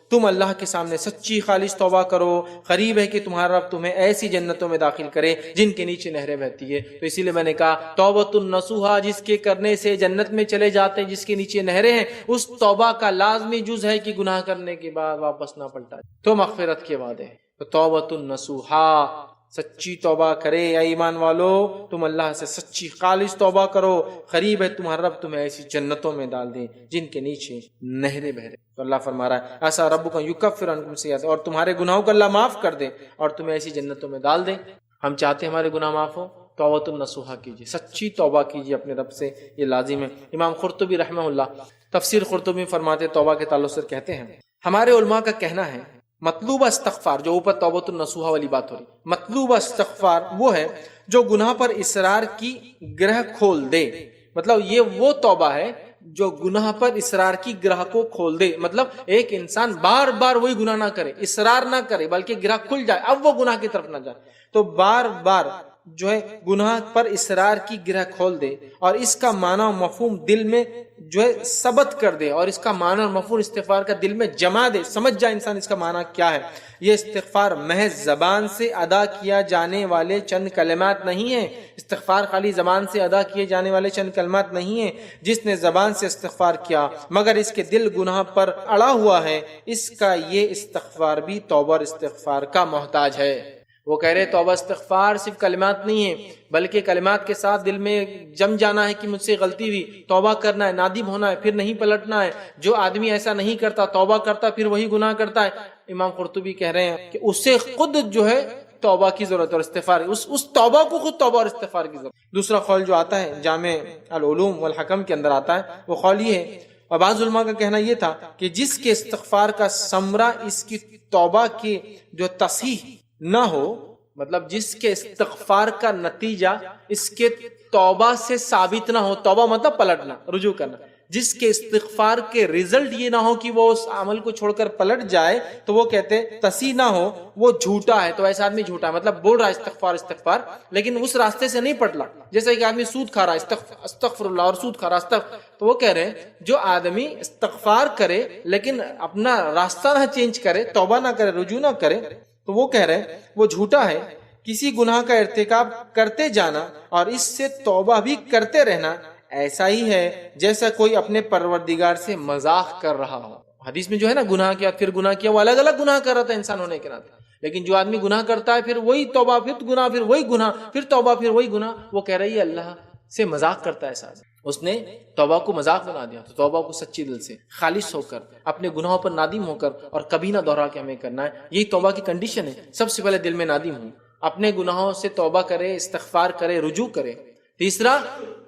تم اللہ کے سامنے سچی خالص توبہ کرو، قریب ہے کہ تمہارا رب تمہیں ایسی جنتوں میں داخل کرے جن کے نیچے نہریں بہتی ہے. تو اسی لیے میں نے کہا توبۃ النصوحہ جس کے کرنے سے جنت میں چلے جاتے ہیں، جس کے نیچے نہریں ہیں، اس توبہ کا لازمی جز ہے کہ گناہ کرنے کے بعد واپس نہ پلٹا تو مغفرت کے بعد ہے. تو توبۃ النصوحہ سچی توبہ کرے. اے ایمان والو تم اللہ سے سچی خالص توبہ کرو، قریب ہے تمہارا رب تمہیں ایسی جنتوں میں ڈال دے جن کے نیچے نہریں بہ رہے. تو اللہ فرما رہا ہے ایسا ربک یکفر عنکم سیئات، اور تمہارے گناہوں کو اللہ معاف کر دے اور تمہیں ایسی جنتوں میں ڈال دے. ہم چاہتے ہیں ہمارے گناہ معاف ہو، توبۃ النصوحہ کیجیے، سچی توبہ کیجیے اپنے رب سے، یہ لازم ہے. امام قرطبی رحمہ اللہ تفسیر قرطبی فرماتے توبہ کے تعلق سے کہتے ہیں ہمارے علماء کا کہنا ہے مطلوبہ استغفار، جو اوپر توبۃ النصوحہ والی بات ہو رہی، مطلوبہ استغفار وہ ہے جو گناہ پر اصرار کی گرہ کھول دے. مطلب یہ وہ توبہ ہے جو گناہ پر اصرار کی گرہ کو کھول دے. مطلب ایک انسان بار بار وہی گناہ نہ کرے، اصرار نہ کرے، بلکہ گرہ کھل جائے، اب وہ گناہ کی طرف نہ جائے. تو بار بار جو ہے گناہ پر اصرار کی گرہ کھول دے اور اس کا معنی و مفہوم دل میں جو ہے ثبت کر دے، اور اس کا معنی اور مفہوم استغفار کا دل میں جما دے، سمجھ جائے انسان اس کا معنی کیا ہے۔ یہ استغفار محض زبان سے ادا کیا جانے والے چند کلمات نہیں ہیں، استغفار خالی زبان سے ادا کیے جانے والے چند کلمات نہیں ہیں۔ جس نے زبان سے استغفار کیا مگر اس کے دل گناہ پر اڑا ہوا ہے، اس کا یہ استغفار بھی توبہ اور استغفار کا محتاج ہے۔ وہ کہہ رہے توبہ استغفار صرف کلمات نہیں ہے، بلکہ کلمات کے ساتھ دل میں جم جانا ہے کہ مجھ سے غلطی ہوئی، توبہ کرنا ہے، نادم ہونا ہے، پھر نہیں پلٹنا ہے۔ جو آدمی ایسا نہیں کرتا، توبہ کرتا پھر وہی گناہ کرتا ہے، امام قرطبی کہہ رہے ہیں کہ اسے خود جو ہے توبہ کی ضرورت اور استغفار، اس توبہ کو خود توبہ اور استغفار کی ضرورت۔ دوسرا قول جو آتا ہے جامع العلوم والحکم کے اندر آتا ہے، وہ قول یہ ہے، اور بعض علماء کا کہنا یہ تھا کہ جس کے استغفار کا ثمرہ اس کی توبہ کی جو تصحیح نہ ہو، مطلب جس کے استغفار کا نتیجہ اس کے توبہ سے ثابت نہ ہو، توبہ مطلب پلٹنا، رجوع کرنا، جس کے استغفار کے رزلٹ یہ نہ ہو کہ وہ اس عمل کو چھوڑ کر پلٹ جائے، تو وہ کہتے تصحیح نہ ہو، وہ جھوٹا ہے۔ تو ایسا آدمی جھوٹا ہے، مطلب بول رہا ہے استغفار استغفار لیکن اس راستے سے نہیں پلٹا۔ جیسے کہ آدمی سود کھا رہا ہے، استغفر اللہ، اور سود کھا رہا ہے، تو وہ کہہ رہے ہیں جو آدمی استغفار کرے لیکن اپنا راستہ نہ چینج کرے، توبہ نہ کرے، رجوع نہ کرے، تو وہ کہہ رہے ہیں وہ جھوٹا ہے۔ کسی گناہ کا ارتکاب کرتے جانا اور اس سے توبہ بھی کرتے رہنا ایسا ہی ہے جیسا کوئی اپنے پروردگار سے مذاق کر رہا ہو۔ حدیث میں جو ہے نا گناہ کیا پھر گناہ کیا، وہ الگ الگ گناہ کر رہا تھا انسان ہونے کے ناطے، لیکن جو آدمی گناہ کرتا ہے پھر وہی توبہ، پھر گناہ، پھر وہی گناہ، پھر توبہ، پھر وہی گناہ، وہ کہہ رہی ہے اللہ سے مذاق کرتا ہے ایسا۔ اس نے توبہ کو مذاق بنا دیا، تو توبہ کو سچی دل سے خالص ہو کر اپنے گناہوں پر نادم ہو کر اور کبھی نہ دوہرا کے ہمیں کرنا ہے۔ یہی توبہ کی کنڈیشن ہے، سب سے پہلے دل میں نادم ہوں، اپنے گناہوں سے توبہ کرے، استغفار کرے، رجوع کرے۔ تیسرا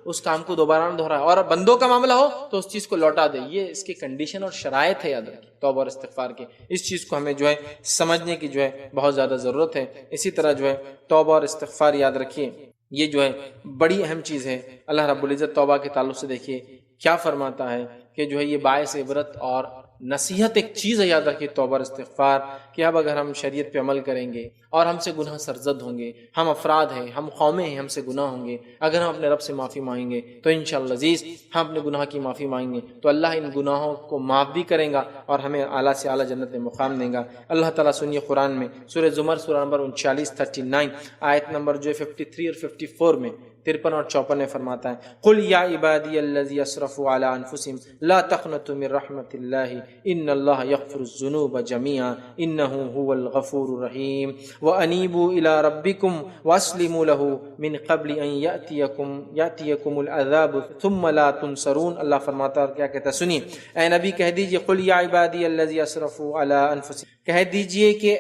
اس کام کو دوبارہ نہ دہرائے، اور اندوں کا معاملہ ہو تو اس چیز کو لوٹا دے۔ یہ اس کی کنڈیشن اور شرائط ہے، یاد رکھیں توبہ اور استغفار کے۔ اس چیز کو ہمیں جو ہے سمجھنے کی جو ہے بہت زیادہ ضرورت ہے۔ اسی طرح جو ہے توبہ اور استغفار یاد رکھیے، یہ جو ہے بڑی اہم چیز ہے۔ اللہ رب العزت توبہ کے تعلق سے دیکھیے کیا فرماتا ہے کہ جو ہے یہ باعث عبرت اور نصیحت ایک چیز ہے، یاد رکھیے توبہ اور استغفار، کہ اب اگر ہم شریعت پہ عمل کریں گے اور ہم سے گناہ سرزد ہوں گے، ہم افراد ہیں، ہم قومیں ہیں، ہم سے گناہ ہوں گے، اگر ہم اپنے رب سے معافی مانگیں گے تو انشاءاللہ عزیز ہم اپنے گناہ کی معافی مانگیں گے تو اللہ ان گناہوں کو معاف بھی کرے گا اور ہمیں اعلیٰ سے اعلیٰ جنت میں مقام دے گا۔ اللہ تعالیٰ سنیے قرآن میں سورہ زمر سورہ نمبر 39 آیت نمبر جو ہے 53 اور 54 میں 53 اور 54 میں فرماتا ہے، قل یا عبادی الذی اسرفوا علی انفسہم لا تقنطوا من رحمت اللہ ان اللہ یغفر الذنوب جميعا انہ هو الغفور الرحیم وانیبوا الی ربکم واسلموا له من قبل ان یأتیکم العذاب ثم لا تنصرون۔ اللہ فرماتا ہے اور کیا کہتا ہے، سنیے اے نبی کہہ دیجئے، قل یا عبادی الذی اسرفوا علی انفسہم، کہہ دیجئے کہ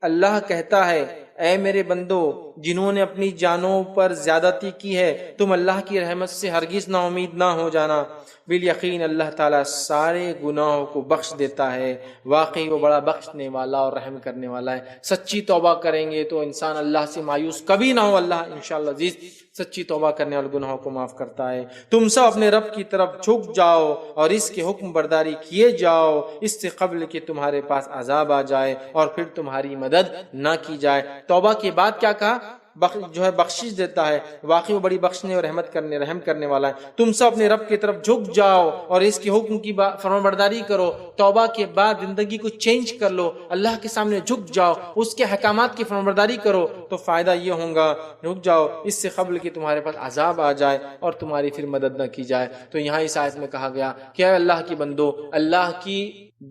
اللہ کہتا ہے اے میرے بندو جنہوں نے اپنی جانوں پر زیادتی کی ہے، تم اللہ کی رحمت سے ہرگز نا امید نہ ہو جانا، بالیقین اللہ تعالیٰ سارے گناہوں کو بخش دیتا ہے، واقعی وہ بڑا بخشنے والا اور رحم کرنے والا ہے۔ سچی توبہ کریں گے تو انسان اللہ سے مایوس کبھی نہ ہو، اللہ انشاءاللہ عزیز سچی توبہ کرنے والے گناہوں کو معاف کرتا ہے۔ تم سب اپنے رب کی طرف جھک جاؤ اور اس کے حکم برداری کیے جاؤ، اس سے قبل کہ تمہارے پاس عذاب آ جائے اور پھر تمہاری مدد نہ کی جائے۔ توبہ کے بعد کیا کہا، جو ہے بخشش دیتا ہے، واقعی وہ بڑی بخشنے اور رحم کرنے والا ہے۔ تم سب اپنے رب کی طرف جھک جاؤ اور اس کے حکم کی فرمانبرداری کرو۔ توبہ کے بعد زندگی کو چینج کر لو، اللہ کے سامنے جھک جاؤ، اس کے احکامات کی فرمانبرداری کرو، تو فائدہ یہ ہوگا، رک جاؤ اس سے قبل کہ تمہارے پاس عذاب آ جائے اور تمہاری پھر مدد نہ کی جائے۔ تو یہاں اس آیت میں کہا گیا کہ اے اللہ کی بندو، اللہ کی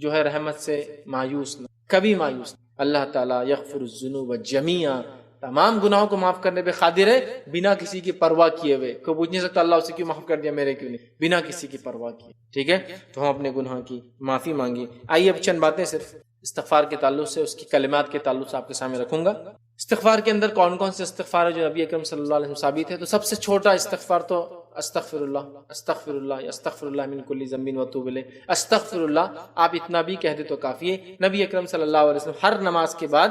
جو ہے رحمت سے مایوس نہ، کبھی مایوس نہ۔ اللہ تعالیٰ یغفر الذنوب جميعا، تمام گناہوں کو معاف کرنے پہ قادر ہے، بنا کسی کی پرواہ کیے ہوئے۔ کوئی پوچھ نہیں سکتا اللہ اسے کیوں معاف کر دیا، میرے کیوں نہیں، بنا کسی کی پرواہ کیے۔ ٹھیک ہے، تو ہم اپنے گناہ کی معافی مانگی۔ آئیے اب چند باتیں صرف استغفار کے تعلق سے، اس کی کلمات کے تعلق سے آپ کے سامنے رکھوں گا۔ استغفار کے اندر کون کون سے استغفار ہے جو نبی اکرم صلی اللہ علیہ وسلم ثابت ہے؟ تو سب سے چھوٹا استغفار تو استغفر اللہ استغفر اللہ من کل ذنب واتوب الیہ، استغفر اللہ آپ اتنا بھی کہہ دے تو کافی ہے۔ نبی اکرم صلی اللہ علیہ وسلم ہر نماز کے بعد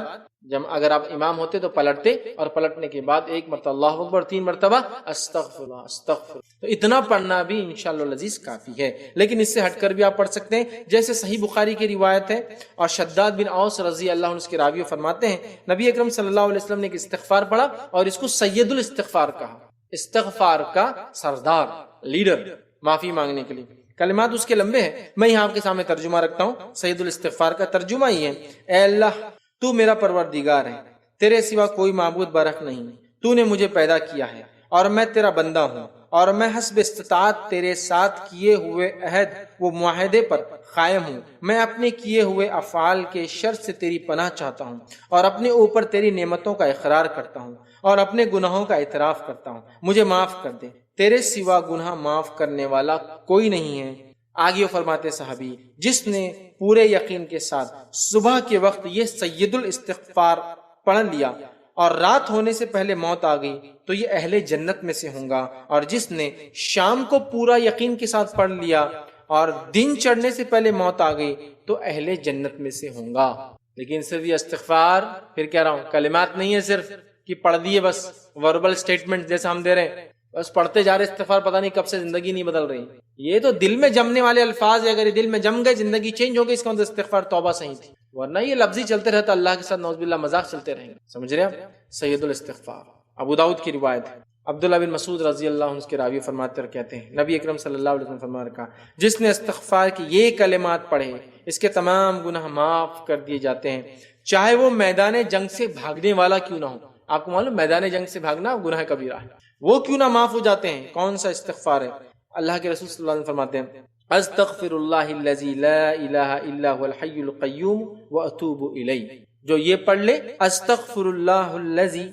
جب اگر آپ امام ہوتے تو پلٹتے، اور پلٹنے کے بعد ایک مرتبہ اللہ اکبر، 3 مرتبہ استغفر اللہ استغفر، تو اتنا پڑھنا بھی انشاءاللہ العزیز کافی ہے۔ لیکن اس سے ہٹ کر بھی آپ پڑھ سکتے ہیں، جیسے صحیح بخاری کی روایت ہے، اور شداد بن اوس رضی اللہ عنہ اس کے راوی فرماتے ہیں نبی اکرم صلی اللہ علیہ وسلم نے ایک استغفار پڑھا اور اس کو سید الاستغفار کہا، استغفار کا سردار، لیڈر، معافی مانگنے کے لیے۔ کلمات اس کے لمبے ہیں، میں یہاں آپ کے سامنے ترجمہ رکھتا ہوں۔ سید الاستغفار کا ترجمہ ہی ہے، اے اللہ تو میرا پروردگار ہے، تیرے سوا کوئی معبود برحق نہیں، تو نے مجھے پیدا کیا ہے اور میں تیرا بندہ ہوں، اور میں حسب استطاعت تیرے ساتھ کیے ہوئے عہد و معاہدے پر قائم ہوں۔ میں اپنے کیے ہوئے افعال کے شر سے تیری پناہ چاہتا ہوں، اور اپنے اوپر تیری نعمتوں کا اقرار کرتا ہوں، اور اپنے گناہوں کا اعتراف کرتا ہوں، مجھے معاف کر دے، تیرے سوا گناہ معاف کرنے والا کوئی نہیں ہے۔ آگے فرماتے صحابی، جس نے پورے یقین کے ساتھ صبح کے وقت یہ سید الاستغفار پڑھ لیا اور رات ہونے سے پہلے موت آ گئی تو یہ اہل جنت میں سے ہوں گا، اور جس نے شام کو پورا یقین کے ساتھ پڑھ لیا اور دن چڑھنے سے پہلے موت آ گئی تو اہل جنت میں سے ہوں گا۔ لیکن صرف یہ استغفار، پھر کہہ رہا ہوں، کلمات نہیں ہے صرف کہ پڑھ دیے بس، وربل سٹیٹمنٹ جیسا ہم دے رہے ہیں، بس پڑھتے جا رہے استغفار، پتہ نہیں کب سے زندگی نہیں بدل رہی۔ یہ تو دل میں جمنے والے الفاظ ہے، اگر یہ دل میں جم گئے زندگی چینج ہو گئی، اس کا مطلب استغفار توبہ صحیح تھی، ورنہ یہ لفظی چلتے رہتا اللہ کے ساتھ نعوذ باللہ مذاق چلتے رہیں گے۔ سمجھ رہے ہیں؟ سید الاستغفار ابو داؤد کی روایت ہے، عبداللہ بن مسعود رضی اللہ عنہ اس کے راوی فرماتے اور کہتے ہیں نبی اکرم صلی اللہ علیہ وسلم فرما رکھا، جس نے استغفار کی یہ کلمات پڑھے اس کے تمام گناہ معاف کر دیے جاتے ہیں، چاہے وہ میدان جنگ سے بھاگنے والا کیوں نہ ہو۔ آپ کو معلوم میدان جنگ سے بھاگنا گناہ کبیرہ ہے، وہ کیوں نہ معاف ہو جاتے ہیں۔ کون سا استغفار ہے؟ اللہ کے رسول صلی اللہ علیہ وسلم فرماتے ہیں استغفر اللہ الذی لا الہ الا هو الحی القیوم واتوب الیہ، جو یہ پڑھ لے استغفر اللہ الذی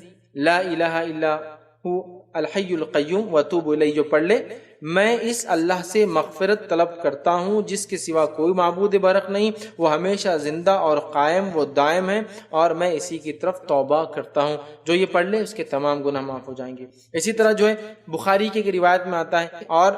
لا الہ الا هو الحی القیوم واتوب الیہ، جو پڑھ لے میں اس اللہ سے مغفرت طلب کرتا ہوں جس کے سوا کوئی معبود برحق نہیں، وہ ہمیشہ زندہ اور قائم و دائم ہے، اور میں اسی کی طرف توبہ کرتا ہوں، جو یہ پڑھ لے اس کے تمام گناہ معاف ہو جائیں گے۔ اسی طرح جو ہے بخاری کی روایت میں آتا ہے، اور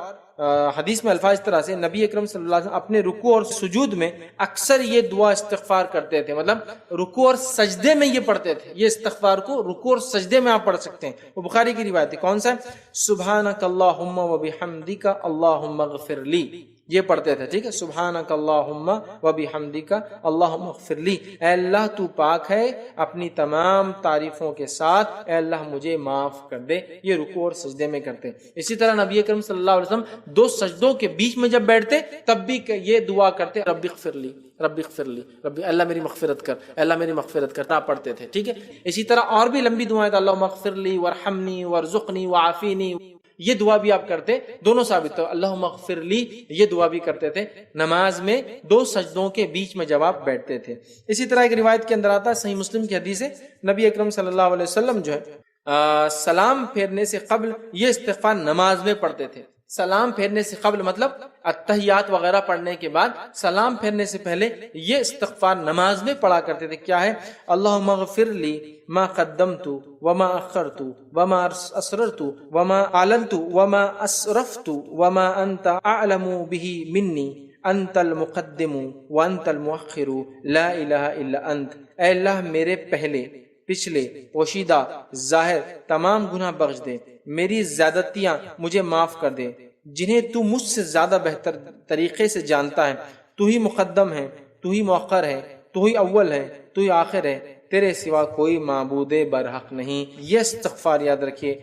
حدیث میں الفاظ اس طرح سے نبی اکرم صلی اللہ علیہ وسلم اپنے رکوع اور سجود میں اکثر یہ دعا استغفار کرتے تھے، مطلب رکوع اور سجدے میں یہ پڑھتے تھے، یہ استغفار کو رکوع اور سجدے میں آپ پڑھ سکتے ہیں۔ وہ بخاری کی روایت ہے، کون سا ہے؟ سبحانک اللہم وبحمدک اللہم اغفر لی، یہ پڑھتے تھے، ٹھیک ہے، سبحانک اللہم وبحمدک اللہم اغفر لی، اے اللہ تو پاک ہے اپنی تمام تعریفوں کے ساتھ، اے اللہ مجھے معاف کر دے، یہ رکوع اور سجدے میں کرتے۔ اسی طرح نبی اکرم صلی اللہ علیہ وسلم 2 سجدوں کے بیچ میں جب بیٹھتے تب بھی یہ دعا کرتے، رب اغفر لی رب اغفر لی رب، اللہ میری مغفرت کر، اللہ میری مغفرت کرتا پڑھتے تھے، ٹھیک ہے۔ اسی طرح اور بھی لمبی دعائیں، اللہم اغفر لی وارحمنی وارزقنی وعافینی، یہ دعا بھی آپ کرتے، دونوں ثابت تو اللہم اغفر لی یہ دعا بھی کرتے تھے نماز میں 2 سجدوں کے بیچ میں جب آپ بیٹھتے تھے۔ اسی طرح ایک روایت کے اندر آتا ہے، صحیح مسلم کی حدیث ہے، نبی اکرم صلی اللہ علیہ وسلم جو ہے سلام پھیرنے سے قبل یہ استغفار نماز میں پڑھتے تھے۔ سلام پھیرنے سے قبل مطلب التحیات وغیرہ پڑھنے کے بعد سلام پھیرنے سے پہلے یہ استغفار نماز میں پڑھا کرتے تھے۔ کیا ہے؟ اللہم اغفر لی ما قدمت وما اخرت وما اسررت وما اعلنت وما اسرفت وما انت اعلم به منی انت المقدم وانت المؤخر لا الہ الا انت، اے اللہ میرے پہلے پچھلے پوشیدہ ظاہر تمام گناہ بخش دے، میری زیادتیاں مجھے معاف کر دے جنہیں تو مجھ سے زیادہ بہتر طریقے سے جانتا ہے، تو ہی مقدم ہے، تو ہی مؤخر ہے، تو ہی اول ہے، تو ہی آخر ہے، تیرے سوا کوئی معبود برحق نہیں۔ یہ استغفار یاد رکھیے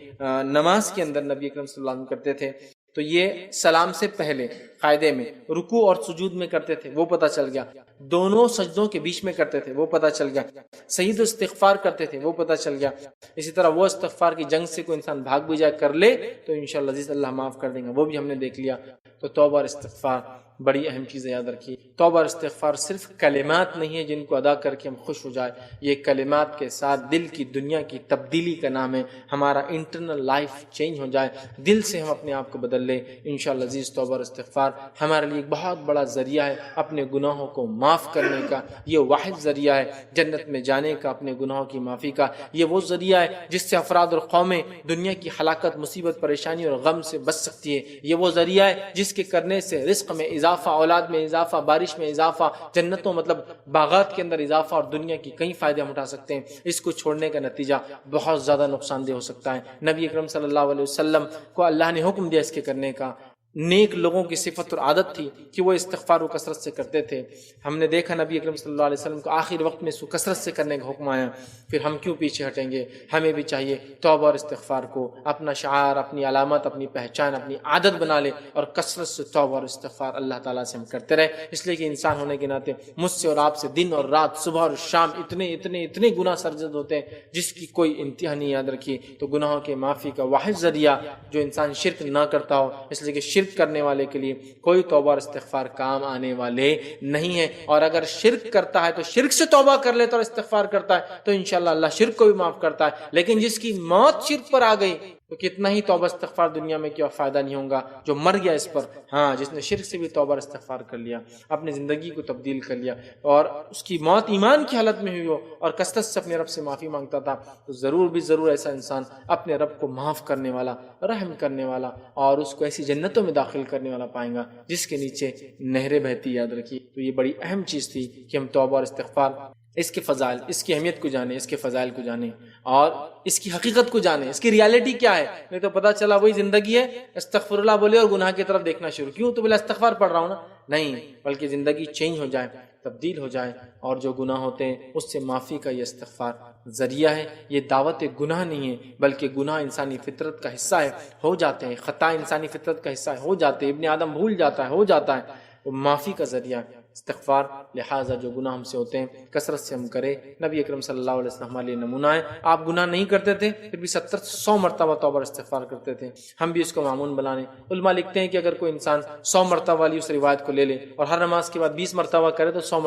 نماز کے اندر نبی اکرم صلی اللہ علیہ وسلم کرتے تھے۔ تو یہ سلام سے پہلے قاعدے میں رکوع اور سجود میں کرتے تھے، وہ پتہ چل گیا، دونوں سجدوں کے بیچ میں کرتے تھے، وہ پتہ چل گیا، سید استغفار کرتے تھے، وہ پتہ چل گیا۔ اسی طرح وہ استغفار کی جنگ سے کوئی انسان بھاگ بھی جائے کر لے تو انشاءاللہ عزیز اللہ معاف کر دیں گے، وہ بھی ہم نے دیکھ لیا۔ تو توبہ اور استغفار بڑی اہم چیزیں یاد رکھیے. توبہ اور استغفار صرف کلمات نہیں ہے جن کو ادا کر کے ہم خوش ہو جائیں. یہ کلمات کے ساتھ دل کی دنیا کی تبدیلی کا نام ہے. ہمارا انٹرنل لائف چینج ہو جائے, دل سے ہم اپنے آپ کو بدل لیں. انشاءاللہ عزیز توبہ اور استغفار ہمارے لیے ایک بہت بڑا ذریعہ ہے اپنے گناہوں کو معاف کرنے کا. یہ واحد ذریعہ ہے جنت میں جانے کا, اپنے گناہوں کی معافی کا. یہ وہ ذریعہ ہے جس سے افراد اور قومیں دنیا کی ہلاکت, مصیبت, پریشانی اور غم سے بچ سکتی ہے. یہ وہ ذریعہ ہے جس کے کرنے سے رزق میں اضافہ, اولاد میں اضافہ, بارش میں اضافہ, جنتوں مطلب باغات کے اندر اضافہ اور دنیا کی کئی فائدے ہم اٹھا سکتے ہیں. اس کو چھوڑنے کا نتیجہ بہت زیادہ نقصان دہ ہو سکتا ہے. نبی اکرم صلی اللہ علیہ وسلم کو اللہ نے حکم دیا اس کے کرنے کا. نیک لوگوں کی صفت اور عادت تھی کہ وہ استغفار و کثرت سے کرتے تھے. ہم نے دیکھا نبی اکرم صلی اللہ علیہ وسلم کو آخر وقت میں اس کو کثرت سے کرنے کا حکم آیا. پھر ہم کیوں پیچھے ہٹیں گے؟ ہمیں بھی چاہیے توبہ اور استغفار کو اپنا شعار, اپنی علامت, اپنی پہچان, اپنی عادت بنا لے اور کثرت سے توبہ اور استغفار اللہ تعالیٰ سے ہم کرتے رہے. اس لیے کہ انسان ہونے کے ناطے مجھ سے اور آپ سے دن اور رات, صبح اور شام اتنے گناہ سرزد ہوتے ہیں جس کی کوئی انتہا نہیں. یاد رکھیے تو گناہوں کے معافی کا واحد ذریعہ جو انسان شرک نہ کرتا ہو, اس لیے کہ شرک کرنے والے کے لیے کوئی توبہ اور استغفار کام آنے والے نہیں ہے. اور اگر شرک کرتا ہے تو شرک سے توبہ کر لیتا اور استغفار کرتا ہے تو انشاءاللہ اللہ شرک کو بھی معاف کرتا ہے. لیکن جس کی موت شرک پر آ گئی تو کتنا ہی توبہ استغفار دنیا میں کیا فائدہ نہیں ہوگا جو مر گیا اس پر. ہاں, جس نے شرک سے بھی توبہ اور استغفار کر لیا, اپنی زندگی کو تبدیل کر لیا اور اس کی موت ایمان کی حالت میں ہوئی ہو اور کثرت سے اپنے رب سے معافی مانگتا تھا, تو ضرور ایسا انسان اپنے رب کو معاف کرنے والا, رحم کرنے والا اور اس کو ایسی جنتوں میں داخل کرنے والا پائیں گا جس کے نیچے نہریں بہتی. یاد رکھیے تو یہ بڑی اہم چیز تھی کہ ہم توبہ اور استغفار, اس کے فضائل, اس کی اہمیت کو جانیں, اس کے فضائل کو جانیں اور اس کی حقیقت کو جانیں, اس کی ریالٹی کیا ہے. نہیں تو پتہ چلا وہی زندگی ہے, استغفر اللہ بولے اور گناہ کی طرف دیکھنا شروع. کیوں؟ تو بولے استغفار پڑھ رہا ہوں نا. نہیں, بلکہ زندگی چینج ہو جائے, تبدیل ہو جائے اور جو گناہ ہوتے ہیں اس سے معافی کا یہ استغفار ذریعہ ہے. یہ دعوت گناہ نہیں ہے بلکہ گناہ انسانی فطرت کا حصہ ہے, ہو جاتے ہیں. خطا انسانی فطرت کا حصہ ہے, ہو جاتے ہیں. ابن آدم بھول جاتا ہے, ہو جاتا ہے. وہ معافی کا ذریعہ استغفار. لہٰذا جو گناہ ہم سے ہوتے ہیں کثرت سے ہم کریں. نبی اکرم صلی اللہ علیہ وسلم ہمارے لیے نمونہ ہے. آپ گناہ نہیں کرتے تھے پھر بھی 70-100 مرتبہ توبہ استغفار کرتے تھے. ہم بھی اس کو معمول بنانے. علماء لکھتے ہیں کہ اگر کوئی انسان 100 مرتبہ والی اس روایت کو لے لے اور ہر نماز کے بعد 20 مرتبہ کرے تو 100 مرتبہ